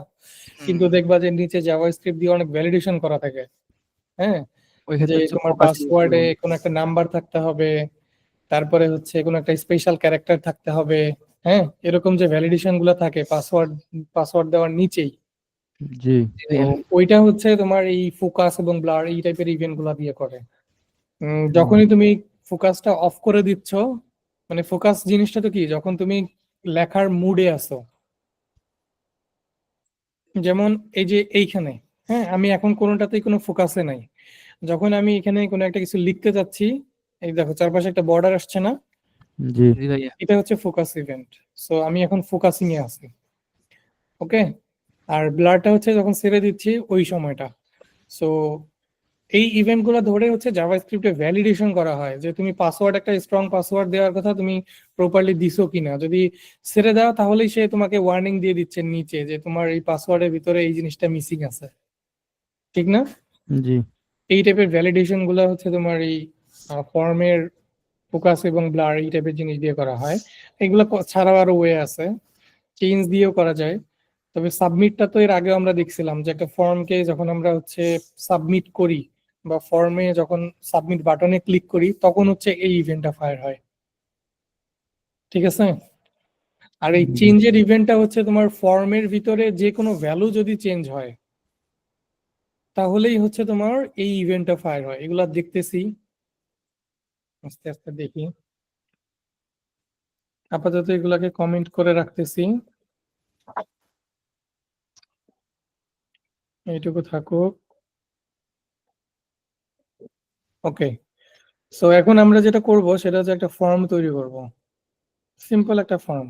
কিন্তু দেখবা যে নিচে জাভাস্ক্রিপ্ট দিয়ে অনেক ভ্যালিডেশন করা থাকে। হ্যাঁ, ওই যে ক্ষেত্রে হচ্ছে তোমার ফোকাস ইউজ পাসওয়ার্ডে করবো। কোনো একটা নাম্বার থাকতে হবে, তারপরে হচ্ছে কোনো একটা স্পেশাল ক্যারেক্টার থাকতে হবে। হ্যাঁ, এরকম যে ভ্যালিডেশন গুলো থাকে পাসওয়ার্ড দেওয়ার নিচেই, জি জি তো ভাইয়া। ওইটা হচ্ছে তোমার এই ফোকাস এবং ব্লার এই টাইপের ইভেন্ট গুলা দিয়ে করে। হুম, যখনই তুমি ফোকাসটা অফ করে দিচ্ছ, মানে ফোকাস জিনিসটা তো কি, যখন তুমি লেখার মুডে আছো, যেমন এই যে এইখানে, হ্যাঁ আমি এখন কোনোটাতেই কোনো ফোকাসে নাই, যখন আমি এখানে কোনো একটা কিছু লিখতে যাচ্ছি, এই দেখো চারপাশে একটা বর্ডার আসছে না, জি জি ভাইয়া। এটা হচ্ছে ফোকাস ইভেন্ট। সো আমি এখন ফোকাসিং এ আছি। ওকে, আর ব্লারটা হচ্ছে যখন ছেড়ে দিচ্ছি ওই সময়টা। সো এই ইভেন্ট গুলো ধরে হচ্ছে জাভাস্ক্রিপ্টে ভ্যালিডেশন করা হয় যে তুমি পাসওয়ার্ড, একটা স্ট্রং পাসওয়ার্ড দেওয়ার কথা তুমি প্রপারলি দিছো কিনা। যদি ছেড়ে দাও তাহলেই সে তোমাকে ওয়ার্নিং দিয়ে দিচ্ছে নিচে যে তোমার এই পাসওয়ার্ডের ভিতরে এই জিনিসটা মিসিং আছে, ঠিক না? জি এই টাইপের ভ্যালিডেশন গুলো হচ্ছে তোমার এই ফর্মের ফোকাস এবং ব্লার এই টাইপের জিনিস দিয়ে করা হয়। এগুলো ছাড়াও আরো ওয়ে আছে, চেঞ্জ দিয়েও করা যায়। তবে সাবমিটটা তো এর আগে আমরা দেখছিলাম যে একটা ফর্মকে যখন আমরা হচ্ছে সাবমিট করি বা ফর্মে যখন সাবমিট বাটনে ক্লিক করি তখন হচ্ছে এই ইভেন্টটা ফায়ার হয়, ঠিক আছে? আর এই জি চেঞ্জের ইভেন্টটা হচ্ছে তোমার ফর্মের ভিতরে যে কোনো ভ্যালু যদি চেঞ্জ হয় তাহলেই হচ্ছে তোমার এই ইভেন্টটা ফায়ার হয়। এগুলা দেখতেছি, আস্তে আস্তে দেখি। আপাতত এগুলাকে কমেন্ট করে রাখতেছি, এইটুকু থাকুক। ওকে, সো এখন আমরা যেটা করব সেটা হচ্ছে একটা ফর্ম তৈরি করব, সিম্পল একটা ফর্ম।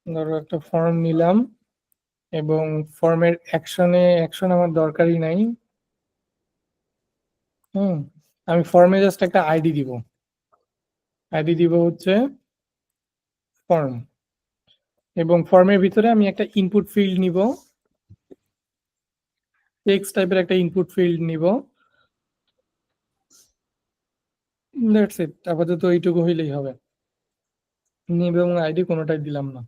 ধরো একটা ফর্ম নিলাম এবং ফর্মের অ্যাকশন আমার দরকারই নাই। হুম, আমি ফর্মে জাস্ট একটা আইডি দিব। আইডি দিব হচ্ছে ফর্ম, এবং ফর্মের ভিতরে আমি একটা ইনপুট ফিল্ড নিব, টেক্সট টাইপের একটা ইনপুট ফিল্ড নিব। দ্যাটস ইট, আপাতত এইটুকু হইলেই হবে। নিব এবং আইডি কোনোটাই দিলাম না।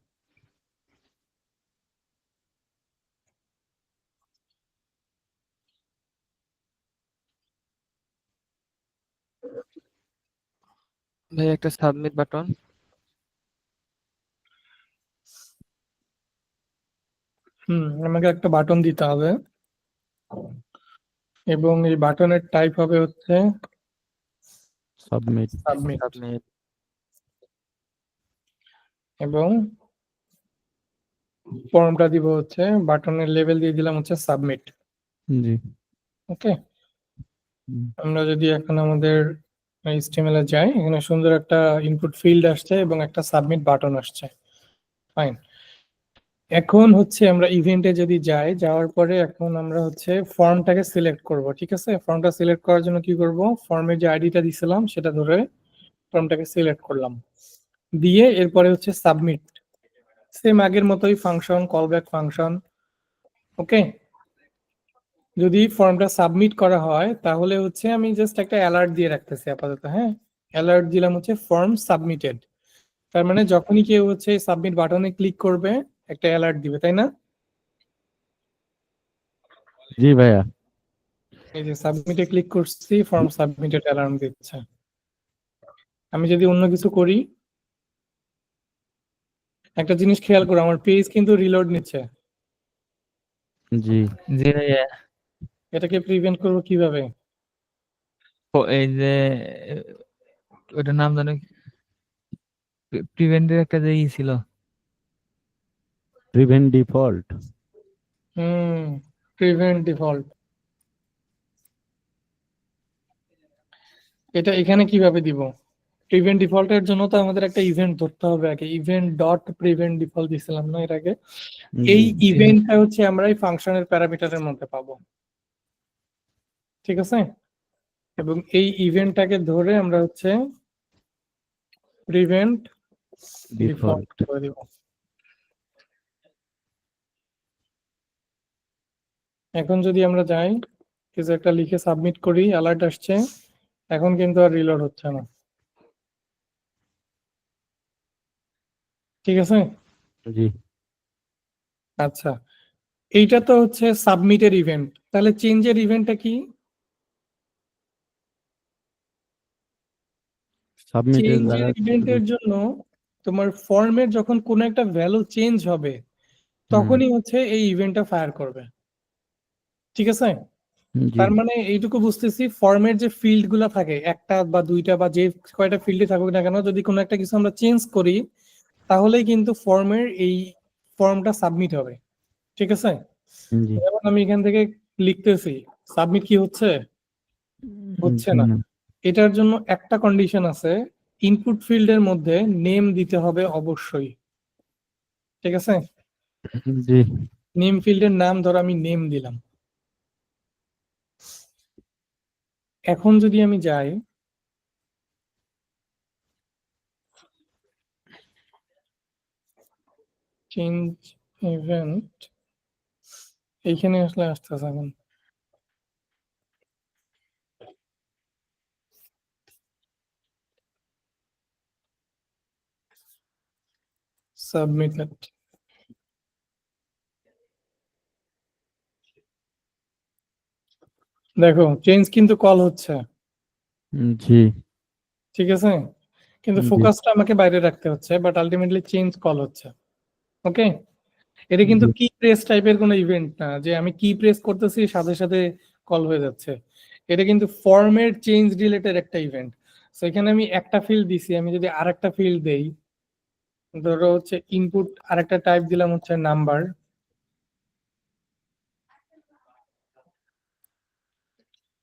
ভাই একটা সাবমিট বাটন। আমাকে একটা বাটন দিতে হবে এবং এই বাটনের টাইপ হবে হচ্ছে সাবমিট সাবমিট, সাবমিট। এবং ফর্মটা দিব হচ্ছে, বাটনের লেভেল দিয়ে দিলাম হচ্ছে সাবমিট। জি ওকে, হুম, আমরা যদি এখন আমাদের HTML এ যাই, এখানে সুন্দর একটা ইনপুট ফিল্ড আসছে এবং একটা সাবমিট বাটন আসছে। ফাইন, এখন হচ্ছে আমরা ইভেন্টে যদি যাই, যাওয়ার পরে এখন আমরা হচ্ছে ফর্মটাকে সিলেক্ট করব। ঠিক আছে, ফর্মটা সিলেক্ট করার জন্য কি করব, ফর্মের যে আইডিটা দিছিলাম সেটা ধরে ফর্মটাকে সিলেক্ট করলাম, দিয়ে এরপরে হচ্ছে সাবমিট, সেম আগের মতোই ফাংশন, কলব্যাক ফাংশন। ওকে, যদি ফর্মটা সাবমিট করা হয় তাহলে হচ্ছে আমি জাস্ট একটা অ্যালার্ট দিয়ে রাখতেছি আপাতত। হ্যাঁ, অ্যালার্ট দিলাম হচ্ছে ফর্ম সাবমিটেড, তার মানে যখনই কেউ হচ্ছে সাবমিট বাটনে ক্লিক করবে একটা অ্যালার্ট দিবে, তাই না? জি ভাইয়া এই যে সাবমিটে ক্লিক করছি, ফর্ম সাবমিটেড অ্যালার্ম দিচ্ছে। আমি যদি অন্য কিছু করি, একটা জিনিস খেয়াল করো, আমার পেজ কিন্তু রিলোড নিচ্ছে। জি জি ভাইয়া। এটাকে প্রিভেন্ট করবো কিভাবে? এই যে ওটার নাম জানো, প্রিভেন্টের একটা যে ই ছিল। প্রিভেন্ট ডিফল্ট হুম, প্রিভেন্ট ডিফল্ট। এটা এখানে কিভাবে দিব? প্রিভেন্ট ডিফল্টের জন্য তো আমাদের একটা ইভেন্ট ধরতে হবে আগে, ইভেন্ট ডট প্রিভেন্ট ডিফল্ট দিছিলাম না এর আগে? এই জি জি ভাই। ইভেন্টটা হচ্ছে আমরা এই ফাংশনের প্যারামিটারের মধ্যে পাবো, ঠিক আছে? এবং এই ইভেন্টটাকে ধরে আমরা হচ্ছে প্রিভেন্ট ডিফল্ট ডিফল্ট করে দিব। এখন যদি আমরা যাই, কিছু একটা লিখে সাবমিট করি, অ্যালার্ট আসছে, এখন কিন্তু আর রিলোড হচ্ছে না, ঠিক আছে? জি। আচ্ছা, এইটা তো হচ্ছে সাবমিটের ইভেন্ট, তাহলে চেঞ্জের ইভেন্টটা কি? সাবমিটের চেঞ্জের জায়গায় ইভেন্টের জন্য তোমার ফর্মের যখন কোনো একটা ভ্যালু চেঞ্জ হবে তখনই হচ্ছে এই ইভেন্টটা ফায়ার করবে, ঠিক আছে? জি তার মানে এইটুকু বুঝতেছি, ফর্মের যে ফিল্ড গুলা থাকে একটা বা দুইটা বা যে কয়টা ফিল্ডে থাকুক না কেন, যদি কোনো একটা কিছু আমরা চেঞ্জ করি তাহলেই কিন্তু ফর্মের এই ফর্মটা সাবমিট হবে, ঠিক আছে? জি যেমন আমি এখান থেকে লিখতেছি, সাবমিট কি হচ্ছে? হচ্ছে জি না। না। এটার জন্য একটা কন্ডিশন আছে, ইনপুট ফিল্ডের মধ্যে নেম দিতে হবে অবশ্যই, ঠিক আছে? জি নেম ফিল্ডের নাম ধরো আমি নেম দিলাম। এখন যদি আমি যাই চেঞ্জ ইভেন্ট, এইখানে আসলে আসতেছে এখন সাবমিটেড, দেখো চেঞ্জ কিন্তু কল হচ্ছে, জি ঠিক আছে? কিন্তু জি ফোকাসটা আমাকে বাইরে রাখতে হচ্ছে, বাট আলটিমেটলি চেঞ্জ কল হচ্ছে, ওকে? এটা কিন্তু জি কি প্রেস টাইপের কোনো ইভেন্ট না যে আমি কি প্রেস করতেছি সাথে সাথে কল হয়ে যাচ্ছে। এটা কিন্তু ফর্মের চেঞ্জ রিলেটেড একটা ইভেন্ট। সো এখানে আমি একটা ফিল্ড দিছি, আমি যদি আরেকটা ফিল্ড দেই, ধরো হচ্ছে ইনপুট আরেকটা টাইপ দিলাম হচ্ছে নাম্বার,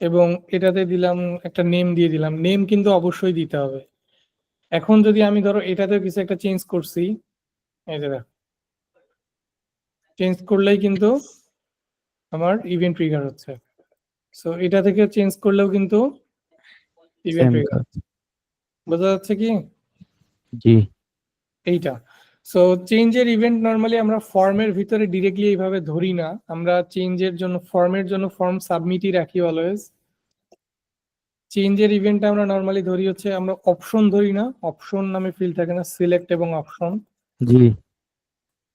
এবং এটাতে দিলাম একটা নেম দিয়ে দিলাম, নেম কিন্তু অবশ্যই দিতে হবে। এখন যদি আমি ধরো এটাতেও কিছু একটা চেঞ্জ করছি, এই যে চেঞ্জ করলেই কিন্তু আমার ইভেন্ট ট্রিগার হচ্ছে। সো এটা থেকে চেঞ্জ করলেও কিন্তু ইভেন্ট সেম ট্রিগার, কাজ। বোঝা যাচ্ছে কি জি এইটা? সো চেঞ্জের ইভেন্ট নরমালি আমরা ফর্মের ভিতরে ডিরেক্টলি এইভাবে ধরি না, আমরা চেঞ্জের জন্য ফর্মের জন্য ফর্ম সাবমিটই রাখি অলওয়েজ। চেঞ্জের ইভেন্টটা আমরা নরমালি ধরি হচ্ছে, আমরা অপশন ধরি না, অপশন নামে ফিল্ড থাকে না, সিলেক্ট এবং অপশন, জি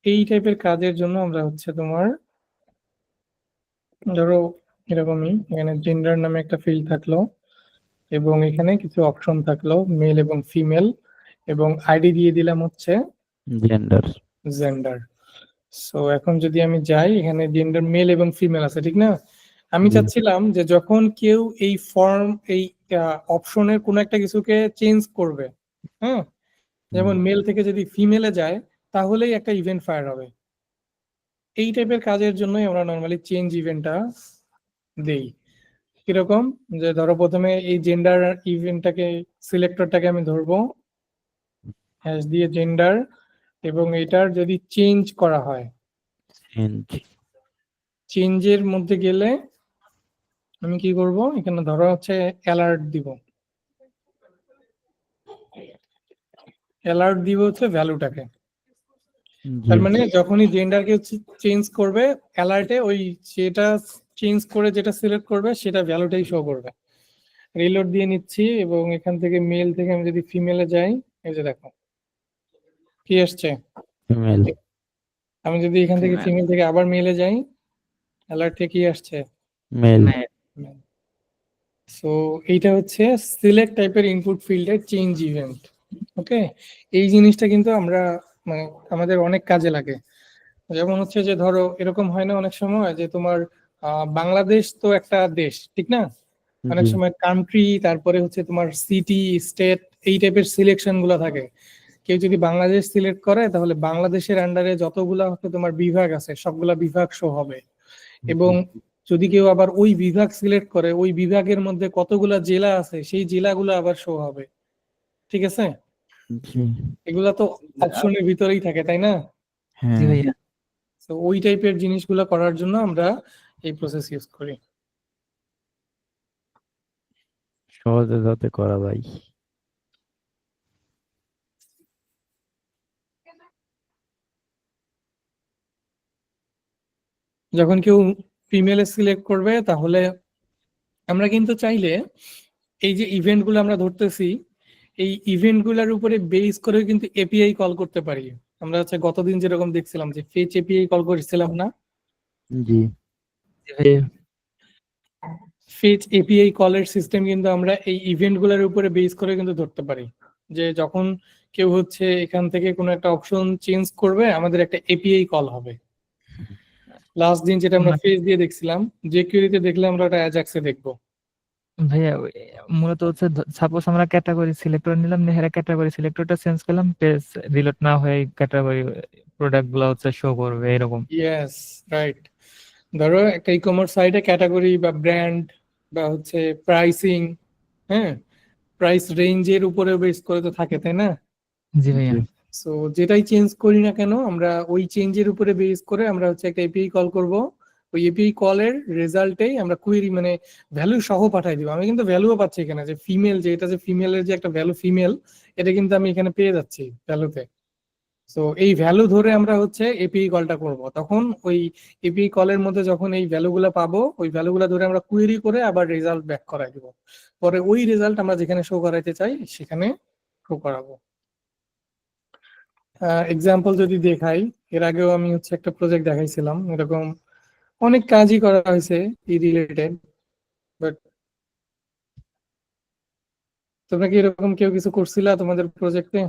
এই টাইপের কাজের জন্য আমরা হচ্ছে তোমার ধরো এরকমই, এখানে জেন্ডার নামে একটা ফিল্ড থাকলো এবং এখানে কিছু অপশন থাকলো মেল এবং ফিমেল, এবং আইডি দিয়ে দিলাম হচ্ছে জেন্ডার। জেন্ডার। সো এখন যদি আমি যাই, এখানে জেন্ডার মেল এবং ফিমেল আছে, ঠিক না? আমি জি চাচ্ছিলাম যে যখন কেউ এই ফর্ম এই অপশনের কোনো একটা কিছুকে চেঞ্জ করবে, হ্যাঁ, যেমন মেল থেকে যদি ফিমেলে যায় তাহলেই একটা ইভেন্ট ফায়ার হবে। এই টাইপের কাজের জন্যই আমরা নর্মালি চেঞ্জ ইভেন্টটা দেই। কিরকম, যে ধরো প্রথমে এই জেন্ডার ইভেন্টটাকে, সিলেক্টরটাকে আমি ধরবো, হ্যাশ দিয়ে জেন্ডার, এবং এটার যদি চেঞ্জ করা হয়, চেঞ্জ। চেঞ্জের মধ্যে গেলে আমি কি করব, এখানে ধরো হচ্ছে অ্যালার্ট দিব, অ্যালার্ট দিব হচ্ছে ভ্যালুটাকে। জি তার মানে যখনই জেন্ডারকে চেঞ্জ করবে, অ্যালার্টে ওই যেটা চেঞ্জ করে যেটা সিলেক্ট করবে সেটা ভ্যালুটাই শো করবে। রিলোড দিয়ে নিচ্ছি, এবং এখান থেকে মেল থেকে আমি যদি ফিমেলে যাই, এই যে দেখো কি আসছে। ফিমেল। আমি যদি এখান থেকে ফিমেল। ফিমেল থেকে আবার মেলে যাই, অ্যালার্ট থেকে কি আসছে, মেল। সো এইটা হচ্ছে সিলেক্ট টাইপের ইনপুট ফিল্ডের চেঞ্জ ইভেন্ট, ওকে? এই জিনিসটা কিন্তু আমরা মানে আমাদের অনেক কাজে লাগে। যেমন হচ্ছে যে ধরো এরকম হয় না অনেক সময় যে তোমার বাংলাদেশ তো একটা দেশ, ঠিক না? অনেক জি সময় কান্ট্রি, তারপরে হচ্ছে তোমার সিটি, স্টেট, এই টাইপের সিলেকশন গুলো থাকে। কেউ যদি বাংলাদেশ সিলেক্ট করে তাহলে বাংলাদেশের আন্ডারে যতগুলা হচ্ছে তোমার বিভাগ আছে সবগুলা বিভাগ শো হবে, এবং যদি কেউ আবার ওই বিভাগ সিলেক্ট করে ওই বিভাগের মধ্যে কতগুলা জেলা আছে সেই জেলাগুলো আবার শো হবে, ঠিক আছে? জি এগুলা তো অপশনের ভিতরেই থাকে, তাই না? জি হ্যাঁ ভাইয়া। তো ওই টাইপের জিনিসগুলো করার জন্য আমরা এই প্রসেস ইউজ করি। সহজে যাতে করা যায়। যখন কেউ ফিমেলে সিলেক্ট করবে তাহলে আমরা কিন্তু চাইলে এই যে ইভেন্ট গুলো আমরা ধরতেছি, এই ইভেন্ট গুলার উপরে বেস করে কিন্তু এপিআই কল করতে পারি। আমরা হচ্ছে গতদিন যেরকম দেখছিলাম যে ফেচ এপিআই কল করেছিলাম না, জি জি ভাইয়া। ফেচ এপিআই কলের সিস্টেম কিন্তু আমরা এই ইভেন্ট গুলার উপরে বেস করে কিন্তু ধরতে পারি। যে যখন কেউ হচ্ছে এখান থেকে কোনো একটা অপশন চেঞ্জ করবে, আমাদের একটা এপিআই কল হবে। লাস্ট দিন যেটা আমরা ফেজ দিয়ে দেখছিলাম, যে কিউরিতে দেখলে আমরা ওটা অ্যাজাক্সে দেখবো। ভাইয়া মূলত হচ্ছে সাপোজ আমরা ক্যাটাগরি সিলেক্ট করে নিলাম, নেহারা ক্যাটাগরি সিলেক্টরটা চেঞ্জ করলাম, পেজ রিলোড না হয়ে ক্যাটাগরি প্রোডাক্ট গুলো হচ্ছে শো করবে এরকম। Yes, right. ধরো একটা ই কমার্স সাইটে ক্যাটাগরি বা ব্র্যান্ড বা হচ্ছে প্রাইসিং, হ্যাঁ, প্রাইস রেঞ্জের উপরে বেস করে তো থাকে, তাই না? জি ভাইয়া। জি সো যেটাই চেঞ্জ করি না কেন, আমরা ওই চেঞ্জের উপরে বেস করে আমরা হচ্ছে একটা এপিআই কল করব। ওই এপিআই কলের রেজাল্টেই আমরা কুয়েরি মানে ভ্যালু সহ পাঠাই দিব। আমি কিন্তু ভ্যালুও পাচ্ছি এখানে, যে ফিমেল, যে এটা যে ফিমেলের যে একটা ভ্যালু ফিমেল, এটা কিন্তু আমি এখানে পেয়ে যাচ্ছি ভ্যালুতে। সো এই ভ্যালু ধরে আমরা হচ্ছে এপিআই কলটা করব। তখন ওই এপিআই কলের মধ্যে যখন এই ভ্যালুগুলো পাবো, ওই ভ্যালুগুলো ধরে আমরা কুয়েরি করে আবার রেজাল্ট ব্যাক করাই দিব। পরে ওই রেজাল্ট আমরা যেখানে শো করাইতে চাই সেখানে শো করাবো। এক্সাম্পল যদি দেখাই, এর আগেও আমি হচ্ছে একটা প্রজেক্ট দেখাইছিলাম, এরকম অনেক কাজই করা হয়েছে ই রিলেটেড। বাট তোমরা কি এরকম কেউ কিছু করছিলা তোমাদের প্রজেক্টে?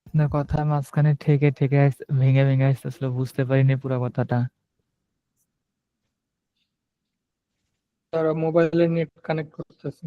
আপনার কথা মাঝখানে ঠেকে ঠেকে ভেঙে ভেঙে আসতেছিল, বুঝতে পারিনি পুরো কথাটা। তারা মোবাইলের নেট কানেক্ট করতেছে।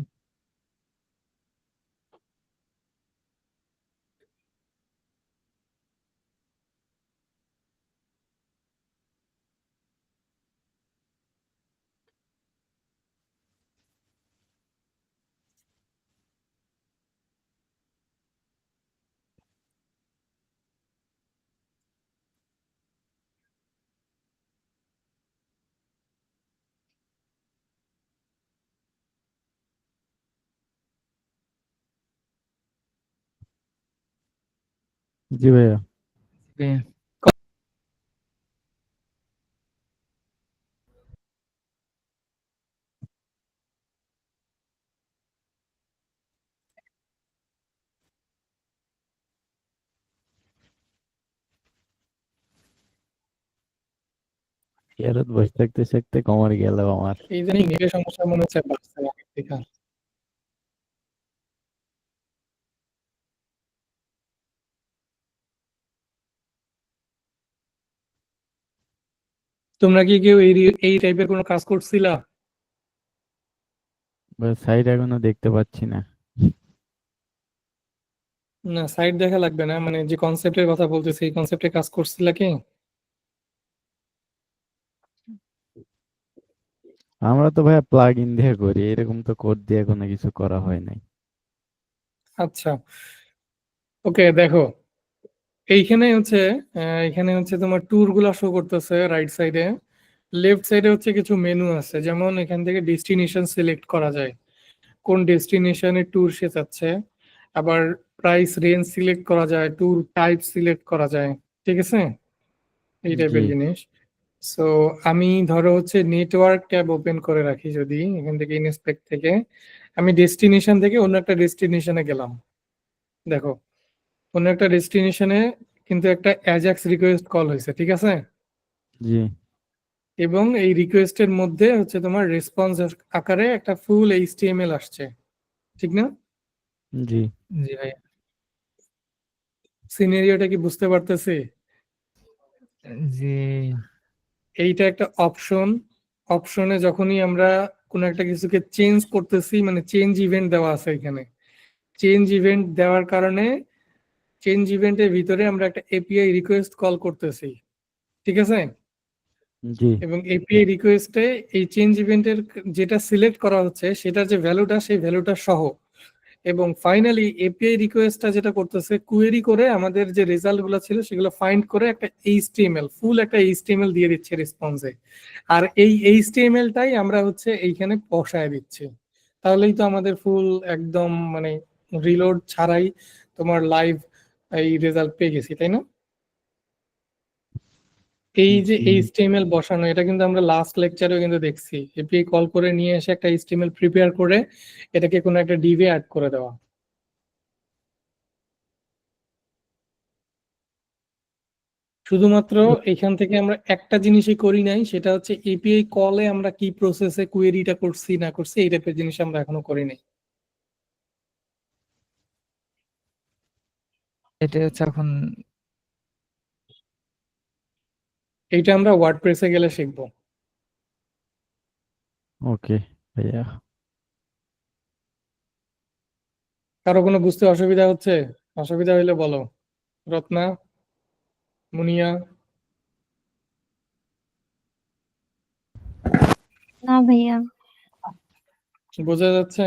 জি ভাইয়া। জি। ইয়ারত বসে থাকতে থাকতে কমর গেল আমার। এই জন্যই নেটের সমস্যা মনে হচ্ছে বাড়ছে আগের থেকে। তোমরা কি কেউ এই টাইপের কোনো কাজ করছিলা? সাইড এখনো দেখতে পাচ্ছি না। না, সাইট দেখা লাগবে না, মানে যে কনসেপ্টের কথা বলতেছি এই কনসেপ্টে কাজ করছিলা কি? আমরা তো ভাইয়া প্লাগ ইন দিয়ে করি, এরকম তো কোড দিয়ে কোনো কিছু করা হয় নাই। আচ্ছা, ওকে, দেখো এইখানে হচ্ছে এখানে হচ্ছে তোমার ট্যুর গুলা শো করতেছে রাইট সাইডে। লেফট সাইডে হচ্ছে কিছু মেনু আছে, যেমন এখান থেকে ডেস্টিনেশন সিলেক্ট করা যায়, কোন ডেস্টিনেশনে ট্যুর সে চাচ্ছে। আবার প্রাইস রেঞ্জ সিলেক্ট করা যায়, ট্যুর টাইপ সিলেক্ট করা যায়, ঠিক আছে, এই জি টাইপের জিনিস। সো আমি ধরো হচ্ছে নেটওয়ার্ক ট্যাব ওপেন করে রাখি, যদি এখান থেকে ইনস্পেক্ট থেকে আমি ডেস্টিনেশন থেকে অন্য একটা ডেস্টিনেশনে গেলাম, দেখো অন্য একটা ডেস্টিনেশনে কিন্তু একটা অ্যাজাক্স রিকোয়েস্ট কল হয়েছে, ঠিক আছে। জি এবং এই রিকোয়েস্টের মধ্যে হচ্ছে তোমার রেসপন্স আকারে একটা ফুল এইচটিএমএল আসছে, ঠিক না? জি জি ভাইয়া। সিনারিওটা কি বুঝতে পারতেছি? জি এইটা একটা অপশন, অপশনে যখনই আমরা কোনো একটা কিছুকে চেঞ্জ করতেছি, মানে চেঞ্জ ইভেন্ট দেওয়া আছে এখানে, চেঞ্জ ইভেন্ট দেওয়ার কারণে চেঞ্জ ইভেন্টের ভিতরে আমরা একটা এপিআই রিকোয়েস্ট কল করতেছি, ঠিক আছে। জি এবং এপিআই রিকোয়েস্টে এই চেঞ্জ ইভেন্টের যেটা সিলেক্ট করা হচ্ছে সেটার যে ভ্যালুটা, সেই ভ্যালুটা সহ। এবং ফাইনালি এপিআই রিকোয়েস্টটা যেটা করতেছে, কুয়েরি করে আমাদের যে রেজাল্ট গুলো ছিল সেগুলো ফাইন্ড করে একটা এইচটিএমএল, ফুল একটা এইচটিএমএল দিয়ে দিচ্ছে রেসপন্সে। আর এই এইচটিএমএলটাই আমরা হচ্ছে এইখানে বসায় দিচ্ছি। তাহলেই তো আমাদের ফুল একদম মানে রিলোড ছাড়াই তোমার লাইভ এই রেজাল্ট পেয়ে গেছি, তাই না? এই যে জি। HTML বসানো, এটা কিন্তু আমরা লাস্ট লেকচারেও কিন্তু দেখছি। এপিআই কল করে নিয়ে এসে একটা HTML প্রিপেয়ার করে এটাকে কোনো একটা ডিভে অ্যাড করে দেওয়া। শুধুমাত্র এখান থেকে আমরা একটা জিনিসই করি নাই, সেটা হচ্ছে এপিআই কলে আমরা কি প্রসেসে কোয়েরিটা করছি না করছি এই টাইপের জিনিস আমরা এখনো করি নাই। এটা হচ্ছে এখন এইটা আমরা ওয়ার্ডপ্রেসে গেলে শিখবো। ওকে ভাইয়া। কারো কোনো বুঝতে অসুবিধা হচ্ছে? অসুবিধা হইলে বলো। রত্না, মুনিয়া, না ভাইয়া। বোঝা যাচ্ছে?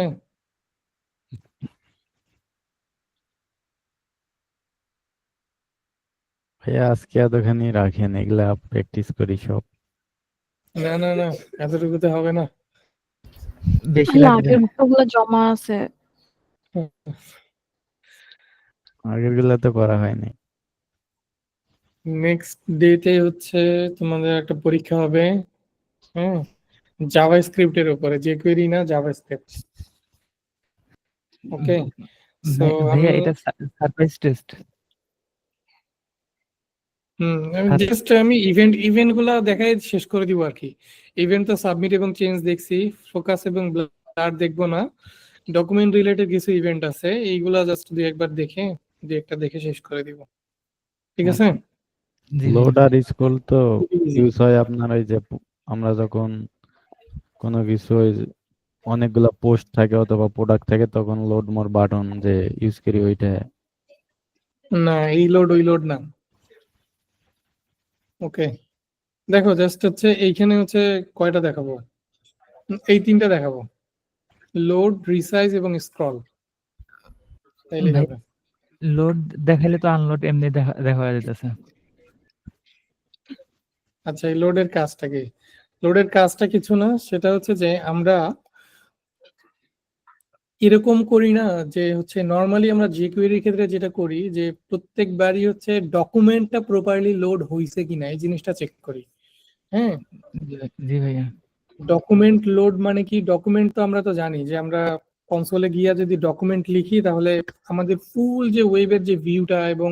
ভাইয়া আজকে এতখানি রাখেন, এগুলা প্র্যাকটিস করি সব। না না না, এতটুকুতে হবে না। বেশি ভাইয়া লাগবে। আগের গুলো জমা আছে। আগের গুলা তো করা হয়নি। নেক্সট ডেতে হচ্ছে তোমাদের একটা পরীক্ষা হবে, হ্যাঁ, জাভা স্ক্রিপ্টের উপরে, যে কোয়েরি না জাভা স্ক্রিপ্ট। ওকে, সো আমি ভাইয়া এটা সারপ্রাইজ টেস্ট। জাস্ট আমি ইভেন্ট গুলা দেখাই শেষ করে দিব আর কি। ইভেন্ট তো সাবমিট এবং চেঞ্জ দেখছি, ফোকাস এবং ব্লার দেখবো না। ডকুমেন্ট রিলেটেড কিছু ইভেন্ট আছে, এইগুলা জাস্ট দুই একবার দেখে দুই একটা দেখে শেষ করে দিব, ঠিক আছে? জি লোড ভাইয়া। আর স্কুল তো খুবই easy। ইউজ হয় আপনার ওই যে আমরা যখন কোনো কিছু ওই যে অনেকগুলা পোস্ট থাকে অথবা প্রোডাক্ট থাকে তখন লোড মোর বাটন যে ইউজ করি ওইটা। না, এই লোড ওই লোড না। ওকে, দেখো জাস্ট হচ্ছে এইখানে হচ্ছে কয়টা দেখাবো, এই তিনটা দেখাবো, লোড, রিসাইজ এবং স্ক্রল, তাইলে ভাই হবে। লোড দেখাইলে তো আনলোড এমনি দেখা দেখা যাইতেছে। আচ্ছা, এই লোডের কাজটা কি? লোডের কাজটা কিছু না, সেটা হচ্ছে যে আমরা এরকম করি না যে হচ্ছে নর্মালি আমরা jQuery ক্ষেত্রে যেটা করি যে প্রত্যেকবারই হচ্ছে ডকুমেন্টটা প্রপারলি লোড হয়েছে কিনা এই জিনিসটা চেক করি। হ্যাঁ, জি ভাইয়া। ডকুমেন্ট লোড মানে কি? ডকুমেন্ট তো আমরা তো জানি যে আমরা কনসোলে গিয়া যদি ডকুমেন্ট লিখি তাহলে আমাদের ফুল যে ওয়েবের যে ভিউটা এবং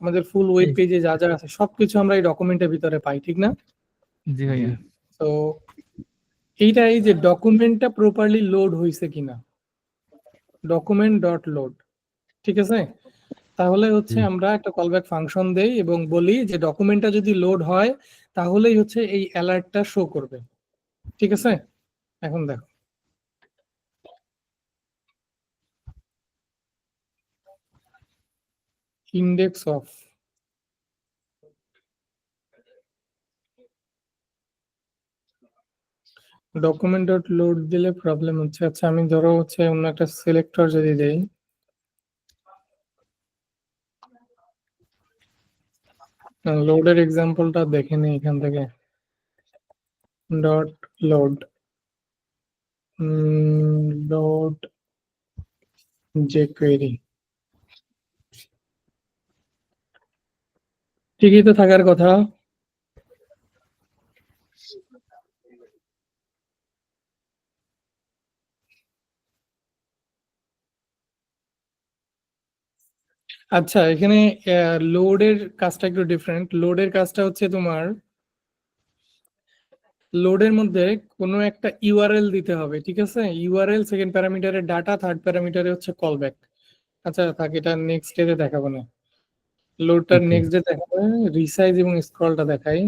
আমাদের ফুল ওয়েব পেজে যা যা আছে সবকিছু আমরা এই ডকুমেন্টের ভিতরে পাই, ঠিক না? জি ভাইয়া। তো এইটা এই যে ডকুমেন্টটা প্রপারলি লোড হয়েছে কিনা, ডকুমেন্ট ডট লোড, ঠিক আছে? তাহলে হচ্ছে জি। আমরা একটা কলব্যাক ফাংশন দেই এবং বলি যে ডকুমেন্টটা যদি লোড হয় তাহলেই হচ্ছে এই অ্যালার্টটা শো করবে, ঠিক আছে? এখন দেখো, index of document dot load দিলে প্রবলেম হচ্ছে। আচ্ছা, আমি ধরো হচ্ছে অন্য একটা সিলেক্টর যদি দেই, লোডের এক্সাম্পলটা দেখে নিই এখান থেকে, ডট লোড, ডট jQuery, ঠিকই তো থাকার কথা। আচ্ছা, এখানে লোডের কাজটা একটু ডিফারেন্ট। লোডের কাজটা হচ্ছে তোমার লোডের মধ্যে কোনো একটা ইউআরএল দিতে হবে, ঠিক আছে? ইউআরএল সেকেন্ড প্যারামিটারের ডাটা, থার্ড প্যারামিটারে হচ্ছে কলব্যাক। আচ্ছা থাক, এটা নেক্সট ডে দেখাবো না, লোডটার ওকে। নেক্সট ডে দেখাবো। রিসাইজ এবং স্ক্রলটা দেখাই।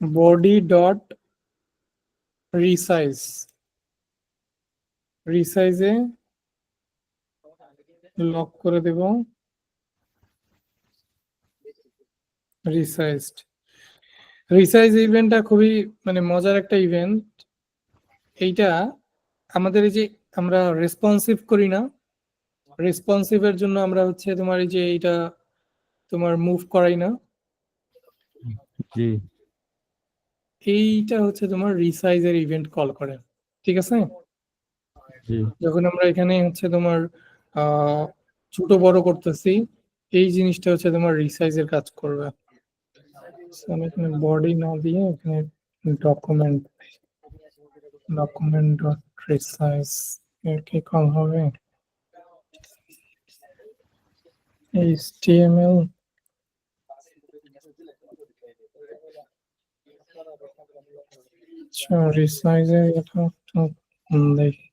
বডি ডট রিসাইজ, রিসাইজে লক করে দেব রিসাইজড। রিসাইজ ইভেন্টটা খুবই মানে মজার একটা ইভেন্ট। এইটা আমাদের এই যে আমরা রেসপন্সিভ করি না, রেসপন্সিভের জন্য আমরা হচ্ছে তোমার এই যে এইটা তোমার মুভ করাই না, জি। এইটা হচ্ছে তোমার রিসাইজের ইভেন্ট কল করে, ঠিক আছে? জি। যখন আমরা এখানে হচ্ছে তোমার আহ ছোট বড় করতেছি, এই জিনিসটা হচ্ছে তোমার রিসাইজের কাজ করবে। So, আমি এখানে বডি না দিয়ে এখানে ডকুমেন্ট ডট রিসাইজ এর কি কল হবে, HTML রিসাইজের এটা একটু দেখি।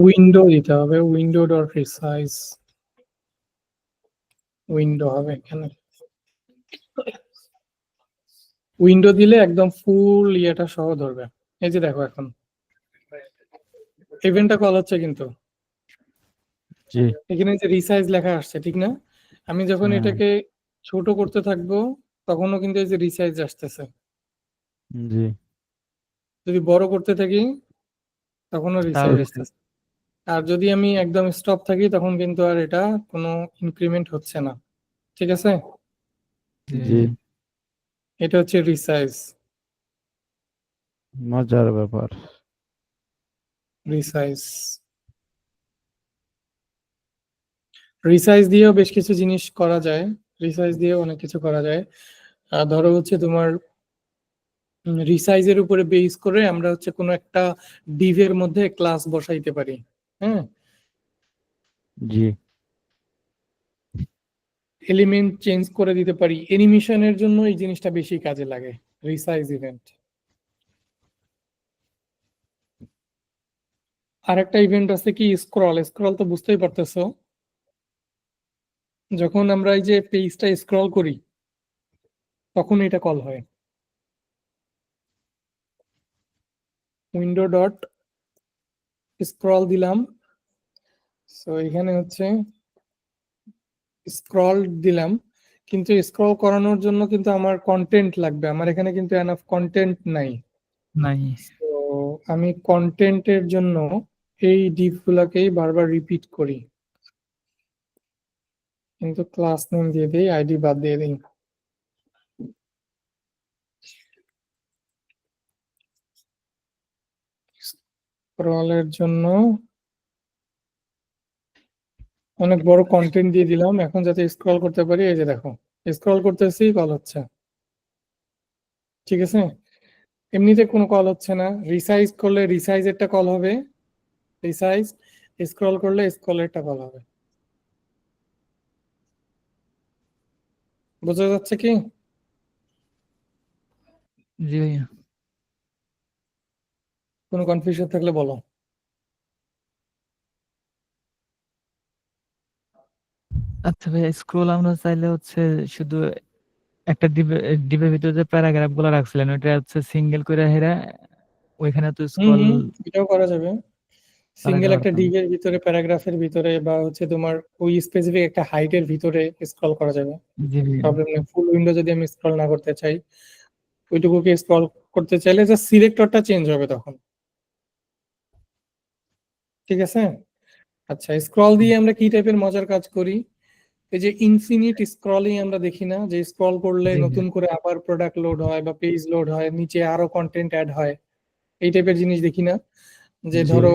উইন্ডো দিতে হবে, উইন্ডো ডট রিসাইজ, উইন্ডো হবে এখানে। উইন্ডো দিলে একদম ফুল ইয়েটা সহ ধরবে। এই যে দেখো এখন ইভেন্টটা কল হচ্ছে, কিন্তু জি এখানে যে রিসাইজ লেখা আসছে ঠিক না? আমি যখন হ্যাঁ এটাকে ছোট করতে থাকবো তখনও কিন্তু এই যে রিসাইজ আসতেছে। জি যদি বড় করতে থাকি তখনও তাও রিসাইজ আসতেছে। আর যদি আমি একদম স্টপ থাকি তখন কিন্তু আর এটা কোনো ইনক্রিমেন্ট হচ্ছে না। ঠিক আছে, জি এটা হচ্ছে রিসাইজ। মজার ব্যাপার। রিসাইজ রিসাইজ দিয়েও বেশ কিছু জিনিস করা যায়, রিসাইজ দিয়েও অনেক কিছু করা যায়। ধরো হচ্ছে তোমার রিসাইজের উপরে বেস করে আমরা হচ্ছে কোনো একটা ডিভের মধ্যে ক্লাস বসাইতে পারি। হ্যাঁ, জি এলিমেন্ট চেঞ্জ করে দিতে পারি, অ্যানিমেশনের জন্য এই জিনিসটা বেশি কাজে লাগে, রিসাইজ ইভেন্ট। আর একটা ইভেন্ট আছে কি স্ক্রল, স্ক্রল তো বুঝতেই পারতেছো, যখন আমরা এই যে পেজটা স্ক্রল করি তখন এটা কল হয়। উইন্ডো ডট স্ক্রল দিলাম, সো এখানে হচ্ছে স্ক্রল দিলাম, কিন্তু স্ক্রল করানোর জন্য কিন্তু আমার কন্টেন্ট লাগবে, আমার এখানে কিন্তু এনাফ কন্টেন্ট নাই। নাই। তো আমি কন্টেন্টের জন্য এই ডিভ গুলাকেই বারবার রিপিট করি, কিন্তু ক্লাস নেম দিয়ে দিই, আইডি বাদ দিয়ে দিই। স্ক্রলের জন্য অনেক বড় কন্টেন্ট দিয়ে দিলাম, এখন যাতে স্ক্রল করতে পারি, এই যে দেখো স্ক্রল করতেছি কল হচ্ছে। ঠিক আছে, এমনিতে কোনো কল হচ্ছে না, রিসাইজ করলে রিসাইজেরটা কল হবে, রিসাইজ স্ক্রল করলে স্ক্রলেরটা কল হবে। বোঝা যাচ্ছে কি? জি ভাইয়া। কোনো কনফিউশন থাকলে বলো। আচ্ছা ভাইয়া, স্ক্রল আমরা চাইলে হচ্ছে শুধু একটা ডিবের ভিতরে যে প্যারাগ্রাফ গুলো রাখছিলেন ওইটা হচ্ছে সিঙ্গেল করে হেরা ওইখানে তো হুম স্ক্রল হুম, এটাও করা যাবে। সিঙ্গেল চালাতে একটা পারতাম। ডিভের ভিতরে, প্যারাগ্রাফের ভিতরে, বা হচ্ছে তোমার ওই স্পেসিফিক একটা হাইটের ভিতরে স্ক্রল করা যাবে, জি ভাইয়া। প্রবলেম নেই। ফুল উইন্ডো যদি আমি স্ক্রল না করতে চাই, ওইটুকুকে স্ক্রল করতে চাইলে যে সিলেক্টরটা চেঞ্জ হবে তখন। ঠিক আছে, আচ্ছা স্ক্রল দিয়ে আমরা কি টাইপের মজার কাজ করি, এই যে ইনফিনিট স্ক্রলিং আমরা দেখি না, যে স্ক্রল করলে জি নতুন করে আবার প্রোডাক্ট লোড হয় বা পেজ লোড হয়, নিচে আরো কন্টেন্ট অ্যাড হয়, এই টাইপের জিনিস দেখি না? যে জি ধরো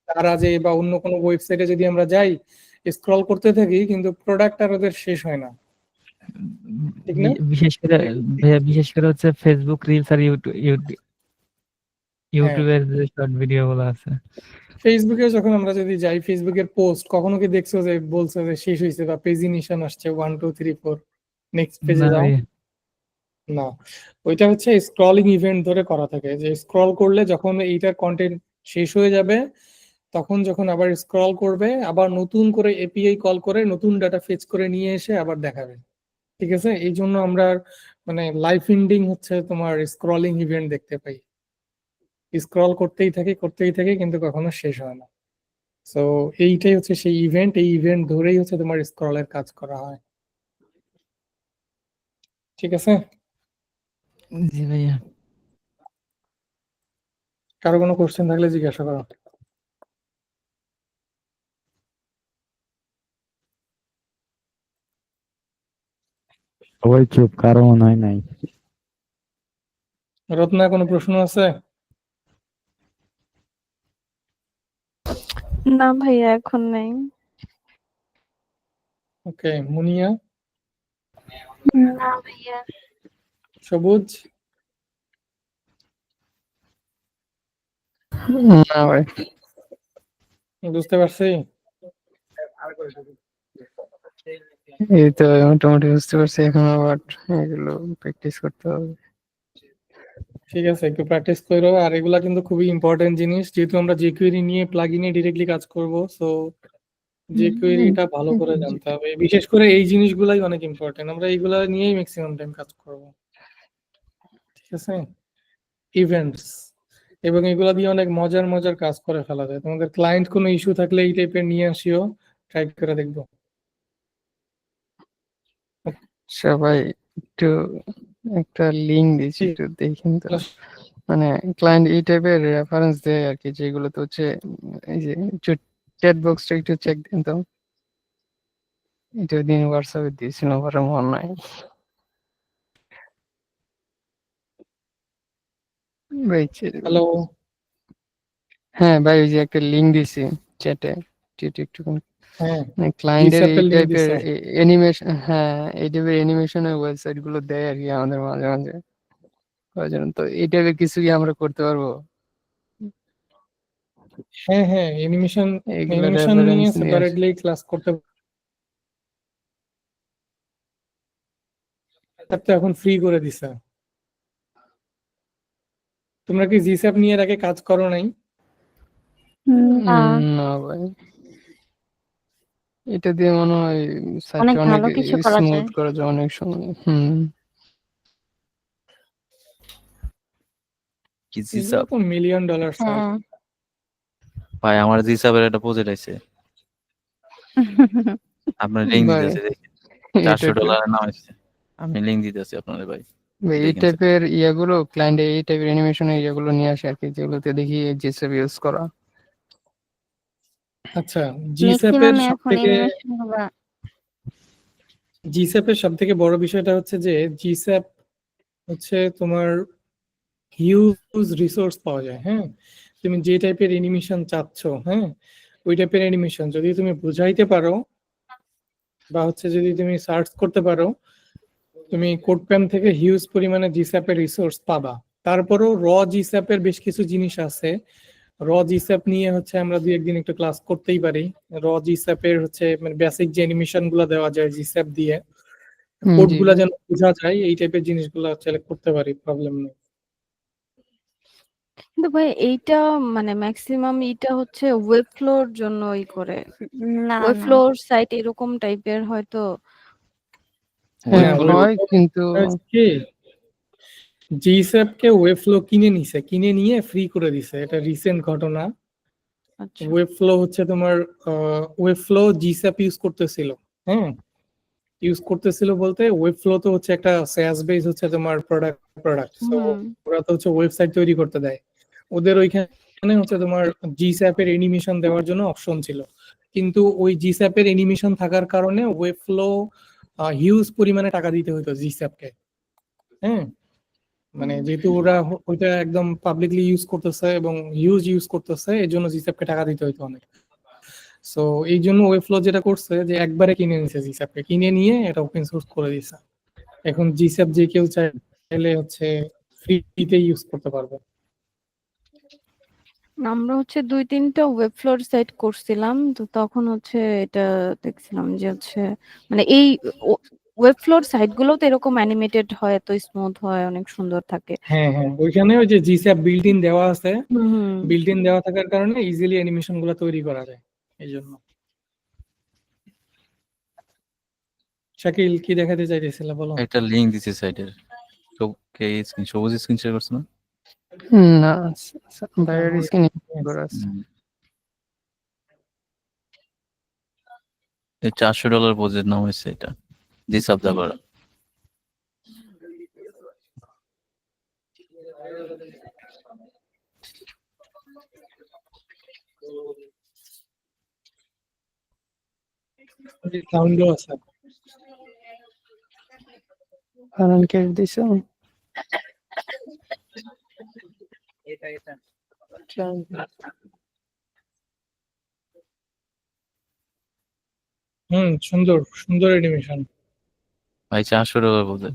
তারাজে বা অন্য কোনো ওয়েবসাইটে যদি আমরা যাই, স্ক্রল করতে থাকি কিন্তু প্রোডাক্ট আর ওদের শেষ হয় না, ঠিক না? বিশেষ করে ভাইয়া, বিশেষ করে হচ্ছে ফেসবুক রিলস আর হ্যাঁ, ইউটিউবের যে শর্ট ভিডিও গুলো আছে। ফেসবুকে যখন আমরা যদি যাই, ফেসবুকের পোস্ট কখনো কি দেখছো যে বলছে যে শেষ হয়েছে বা পেজ নিশান আসছে 1 2 3 4 নেক্সট পেজে না যাও? ভাইয়া। না, ওইটা হচ্ছে স্ক্রলিং ইভেন্ট ধরে করা থাকে, যে স্ক্রল করলে যখন এইটার কন্টেন্ট শেষ হয়ে যাবে তখন যখন আবার স্ক্রল করবে, আবার নতুন করে এপিআই কল করে নতুন ডাটা ফেচ করে নিয়ে এসে আবার দেখাবে। ঠিক আছে, এই জন্য আমরা মানে লাইফ এন্ডিং হচ্ছে তোমার স্ক্রলিং ইভেন্ট দেখতে পাই, স্ক্রল করতেই থাকে কিন্তু কখনো শেষ হয় না। সো এইটাই হচ্ছে সেই ইভেন্ট, এই ইভেন্ট ধরেই হচ্ছে তোমার স্ক্রলের কাজ করা হয়। ঠিক আছে, জি ভাইয়া। কারো কোনো কোশ্চেন থাকলে জিজ্ঞাসা করো। সবাই চুপ, কারো মনে হয় নাই। রত্না, কোনো প্রশ্ন আছে? না ভাইয়া এখন নেই। ওকে, মুনিয়া, না ভাইয়া। সবুজ, না ভাই। বুঝতে পারছি। এই তো মোটামুটি বুঝতে পারছি, এখন আবার এগুলো প্র্যাকটিস করতে হবে। ঠিক আছে, একটু প্র্যাকটিস করো। আর এগুলা কিন্তু খুবই ইম্পর্টেন্ট জিনিস, যেহেতু আমরা jQuery নিয়ে প্লাগইনে ডিরেক্টলি কাজ করব, সো jQueryটা ভালো করে জানতে হবে। বিশেষ করে এই জিনিসগুলাই অনেক ইম্পর্টেন্ট, আমরা এইগুলা নিয়েই ম্যাক্সিমাম টাইম কাজ করব। ঠিক আছে, ইভেন্টস, এবং এগুলা দিয়ে অনেক মজার মজার কাজ করে ফেলা যায়। তোমাদের ক্লায়েন্ট কোনো ইস্যু থাকলে এই টাইপের নিয়ে আসিও, ট্রাই করে দেখবো। সবাই একটু একটা লিঙ্ক দিচ্ছি, ঠিক। একটু দেখেন তো। মানে ক্লায়েন্ট এই টাইপের রেফারেন্স দেয় আর কি, যেগুলোতে হচ্ছে এই যে চ্যাট বক্সটা একটু চেক দিন তো। এটা দিন হোয়াটসঅ্যাপে দিয়েছিল, আমার মনে নাই ভাই। হ্যালো, হ্যাঁ ভাই, ওই যে একটা লিঙ্ক দিছি চ্যাটে, একটু হ্যাঁ, ক্লায়েন্টের GSAP এই এর লিংক টাইপের দিছো? অ্যানিমেশন, হ্যাঁ এই টাইপের অ্যানিমেশনের ওয়েবসাইট গুলো দেয় আর কি আমাদের মাঝে মাঝে করার জন্য। তো এই টাইপের কিছু কি আমরা করতে পারবো? হ্যাঁ হ্যাঁ, অ্যানিমেশন এগুলো নিয়ে রেফারেন্স নিয়ে সেপারেটলি ক্লাস করতে। GSAP তো এখন ফ্রি করে দিছে। তোমরা কি GSAP নিয়ে এর আগে কাজ করো নাই? না, না ভাই, এটা দিয়ে মনে হয় সাইটটা অনেক অনেক ভালো কিছু করা স্মুথ যায়। করা যায় অনেক সময়। কি এগুলো জিসাব তো $1 মিলিয়ন সাইট। হ্যাঁ। ভাই, আমার জিসাবের একটা প্রজেক্ট আছে, আপনার লিঙ্ক ভাই দিতেছি দেখেন। এই টাইপের $400 নাম আছে, আমি লিঙ্ক দিতেছি আপনাদের ভাই। ভাই এই দেখেন স্যার। টাইপের ইয়াগুলো ক্লায়েন্টে এই টাইপের অ্যানিমেশন ইয়াগুলো নিয়ে আসে আর কি, যেগুলোতে দেখি জিএসএফ ইউজ করা। আচ্ছা, GSAP এর ম্যাক্সিমাম সব এখন থেকে অ্যানিমেশন গুলো বড় বিষয়টা হচ্ছে যে GSAP হচ্ছে তোমার হিউজ রিসোর্স পাওয়া যায়। হ্যাঁ, তুমি যে টাইপের অ্যানিমেশন চাচ্ছ, হ্যাঁ, ওই টাইপের অ্যানিমেশন যদি তুমি বুঝাইতে পারো বা হচ্ছে যদি তুমি সার্চ করতে পারো, তুমি কোডপ্যান থেকে হিউজ পরিমাণে GSAP এর রিসোর্স পাবা। তারপরও GSAP এর বেশ কিছু জিনিস আছে। GSAP নিয়ে হচ্ছে আমরা দুই একদিন একটু ক্লাস করতেই পারি। GSAP এর হচ্ছে মানে বেসিক যে অ্যানিমেশন গুলো দেওয়া যায় GSAP দিয়ে, কোড জি গুলা ভাই। যেন বোঝা যায়, এই টাইপের জিনিসগুলো সিলেক্ট করতে পারি, প্রবলেম নেই। কিন্তু ভাই এইটা মানে ম্যাক্সিমাম এটা হচ্ছে ওয়েব ফ্লোর জন্য করে। না ওয়েব না ফ্লোর সাইট এরকম টাইপের হয়তো। হ্যাঁ না, হয় কিন্তু কি GSAP কে ওয়েবফ্লো কিনে নিয়ে ফ্রি করে দিছে, এটা রিসেন্ট ঘটনা। আচ্ছা। ওয়েবফ্লো হচ্ছে তোমার ওয়েবফ্লো GSAP ইউজ করতেছিল। হ্যাঁ, ইউজ করতেছিল বলতে ওয়েবফ্লো তো হচ্ছে একটা SaaS বেস হচ্ছে তোমার প্রোডাক্ট, সো হুম। ওরা তো হচ্ছে ওয়েবসাইট তৈরি করতে দেয়। ওদের ওইখানে হচ্ছে তোমার GSAP এর অ্যানিমেশন দেওয়ার জন্য অপশন ছিল, কিন্তু ওই GSAP এর অ্যানিমেশন থাকার কারণে ওয়েবফ্লো হিউজ পরিমাণে টাকা দিতে হতো GSAP কে। হ্যাঁ, মানে যেহেতু ওরা ওইটা একদম পাবলিকলি ইউজ করতেছে এবং ইউজ করতেছে, এই জন্য GSAP কে টাকা দিতে হইতো অনেক। সো এই জন্য ওয়েবফ্লো যেটা করছে যে একবারে কিনে নিছে GSAP কে, কিনে নিয়ে এটা ওপেন সোর্স করে দিছে। এখন GSAP যে কেউ চাইলে হচ্ছে ফ্রিতে ইউজ করতে পারবে। আমরা হচ্ছে 2-3টা ওয়েব ফ্লোর সাইট করছিলাম, তো তখন হচ্ছে এটা দেখছিলাম যে হচ্ছে মানে এই ওয়েব ফ্লোর সাইট গুলো তো এরকম অ্যানিমেটেড হয়, তো স্মুথ হয়, অনেক সুন্দর থাকে। হ্যাঁ হ্যাঁ, ওইখানে ওই যে GSAP বিল্ট ইন দেওয়া আছে, হুম। বিল্ট ইন দেওয়া থাকার কারণে ইজিলি অ্যানিমেশন গুলো তৈরি করা যায় এই জন্য। শাকিল, কি দেখাতে চাইতেছিল বলো? একটা লিঙ্ক দিছি সাইটের। সবুজ স্ক্রিন শেয়ার করছে না? না, বাইরের স্ক্রিন করা আছে। এই $400 প্রজেক্ট নাম হয়েছে এটা, জিসাব দা করা। সাউন্ডও আছে। কারণ কে দিছো? সুন্দর সুন্দর অ্যানিমেশন। ভাই 400 টাকা বলতে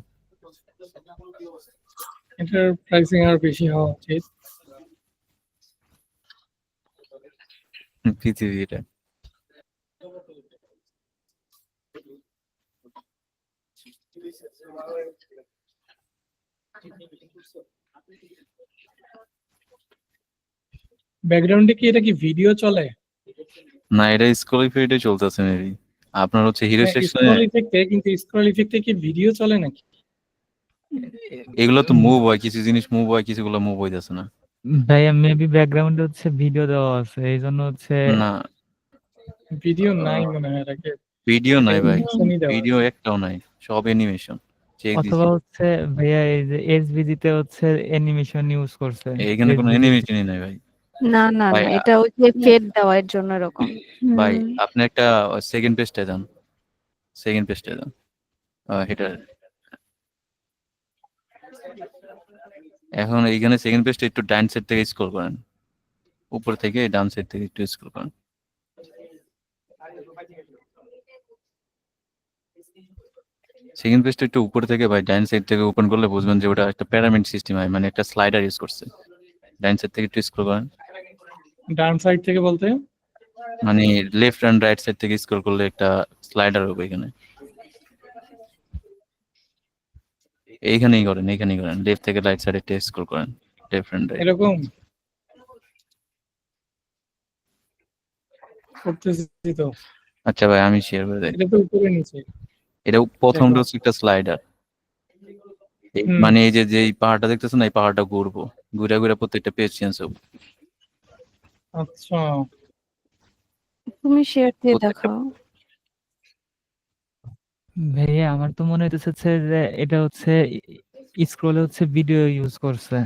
এটার প্রাইসিং আর বেশি হওয়া উচিত। পৃথিবী এটা। ব্যাকগ্রাউন্ডে কি এটা কি ভিডিও চলে? না, এটা স্কুল ইফেক্টে চলতেছে মেবি। আপনার হচ্ছে হিরো সেকশনে স্ক্রল ইফেক্টে, কিন্তু স্ক্রল ইফেক্টে কি ভিডিও চলে নাকি? এগুলো তো মুভ হয়, কিছু জিনিস মুভ হয়, কিছুগুলো মুভ হইতেছে না। ভাইয়া মেবি ব্যাকগ্রাউন্ডে হচ্ছে ভিডিও দেওয়া আছে, এই জন্য হচ্ছে না, ভিডিও নাই মনে হয় এটাকে। ভিডিও নাই ভাই, অ্যানিমেশনই দেওয়া ভিডিও একটাও নাই, সব অ্যানিমেশন। চেক দিছি, অথবা হচ্ছে ভাইয়া এই যে এসভিজি তে হচ্ছে অ্যানিমেশন ইউজ করছে। এখানে কোনো SVG অ্যানিমেশনই নাই ভাই। না না ভাই, না, এটা ওই যে ফেড দেওয়ার জন্য এরকম। ভাই আপনি একটা সেকেন্ড পেজটা দেন, সেকেন্ড পেজটা দেন, এটা এখন এইখানে সেকেন্ড পেজটা একটু ডান সাইড থেকে স্ক্রল করেন, উপর থেকে ডান সাইড থেকে একটু স্ক্রল করেন। সেকেন্ড পেজটা একটু উপর থেকে ভাই ডান সাইড থেকে ওপেন করলে বুঝবেন যে ওটা একটা প্যারামিড সিস্টেম হয়, মানে একটা স্লাইডার ইউজ করছে। ডান সাইড থেকে একটু স্ক্রল করেন, ডান সাইড থেকে বলতে মানে লেফট এন্ড রাইট সাইড থেকে স্ক্রল করলে একটা স্লাইডার হবে এখানে। এইখানেই করেন, এইখানেই করেন, লেফট থেকে রাইট সাইডে একটু স্ক্রল করেন, লেফট এন্ড রাইট। এরকম করতেছি তো। আচ্ছা ভাই, আমি শেয়ার করে দেই। এটা তো উপরে নিচে। এটা প্রথমটা দেখো। হচ্ছে একটা স্লাইডার, হুম। মানে এই যে এই পাহাড়টা দেখতেছেন, এই পাহাড়টা ঘুরবো, ঘুরে ঘুরে প্রত্যেকটা পেজ চেঞ্জ হবে। আচ্ছা, তুমি শেয়ার দিয়ে প্রত্যেকটা দেখাও। ভাইয়া আমার তো মনে হইতেছে যে এটা হচ্ছে স্ক্রলে হচ্ছে ভিডিও ইউজ করছে,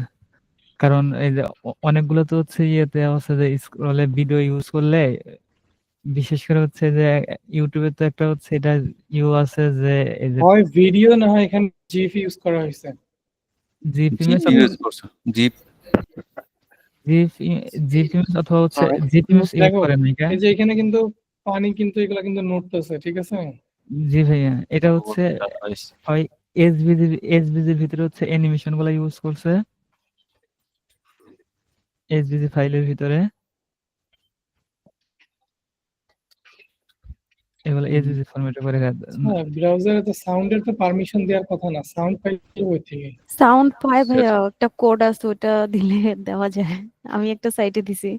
কারণ এই যে অনেকগুলো তো হচ্ছে ইয়েতে আছে যে স্ক্রলে ভিডিও ইউজ করলে, বিশেষ করে হচ্ছে যে ইউটিউবে তো একটা হচ্ছে এটা আছে যে এই যে হয় ভিডিও না হয় এখানে জিএফ ইউজ করা হয়েছে। জিপ জিপ ইমেজ ইউজ করছো, জিপ জিপ ইমেজ অথবা হচ্ছে হয়। জিপ ইমেজ ইউজ দেখো, করে নাকি? এই যে এখানে কিন্তু পানি কিন্তু এগুলা কিন্তু নড়তেছে, ঠিক আছে? জি ভাইয়া, এটা হচ্ছে হয় এসভিজির ভিতরে হচ্ছে অ্যানিমেশন গুলা ইউজ করছে এসভিজি ফাইলের ভিতরে, এগুলো এসভিজি ফরম্যাটে করে হ্যাঁ, ব্রাউজারে তো সাউন্ডের তো পারমিশন দেওয়ার কথা না, সাউন্ড পাইলে ওই থেকে। সাউন্ড পায় ভাইয়া, একটা কোড আছে ওটা দিলে দেওয়া যায়। আমি একটা সাইটে দিছি।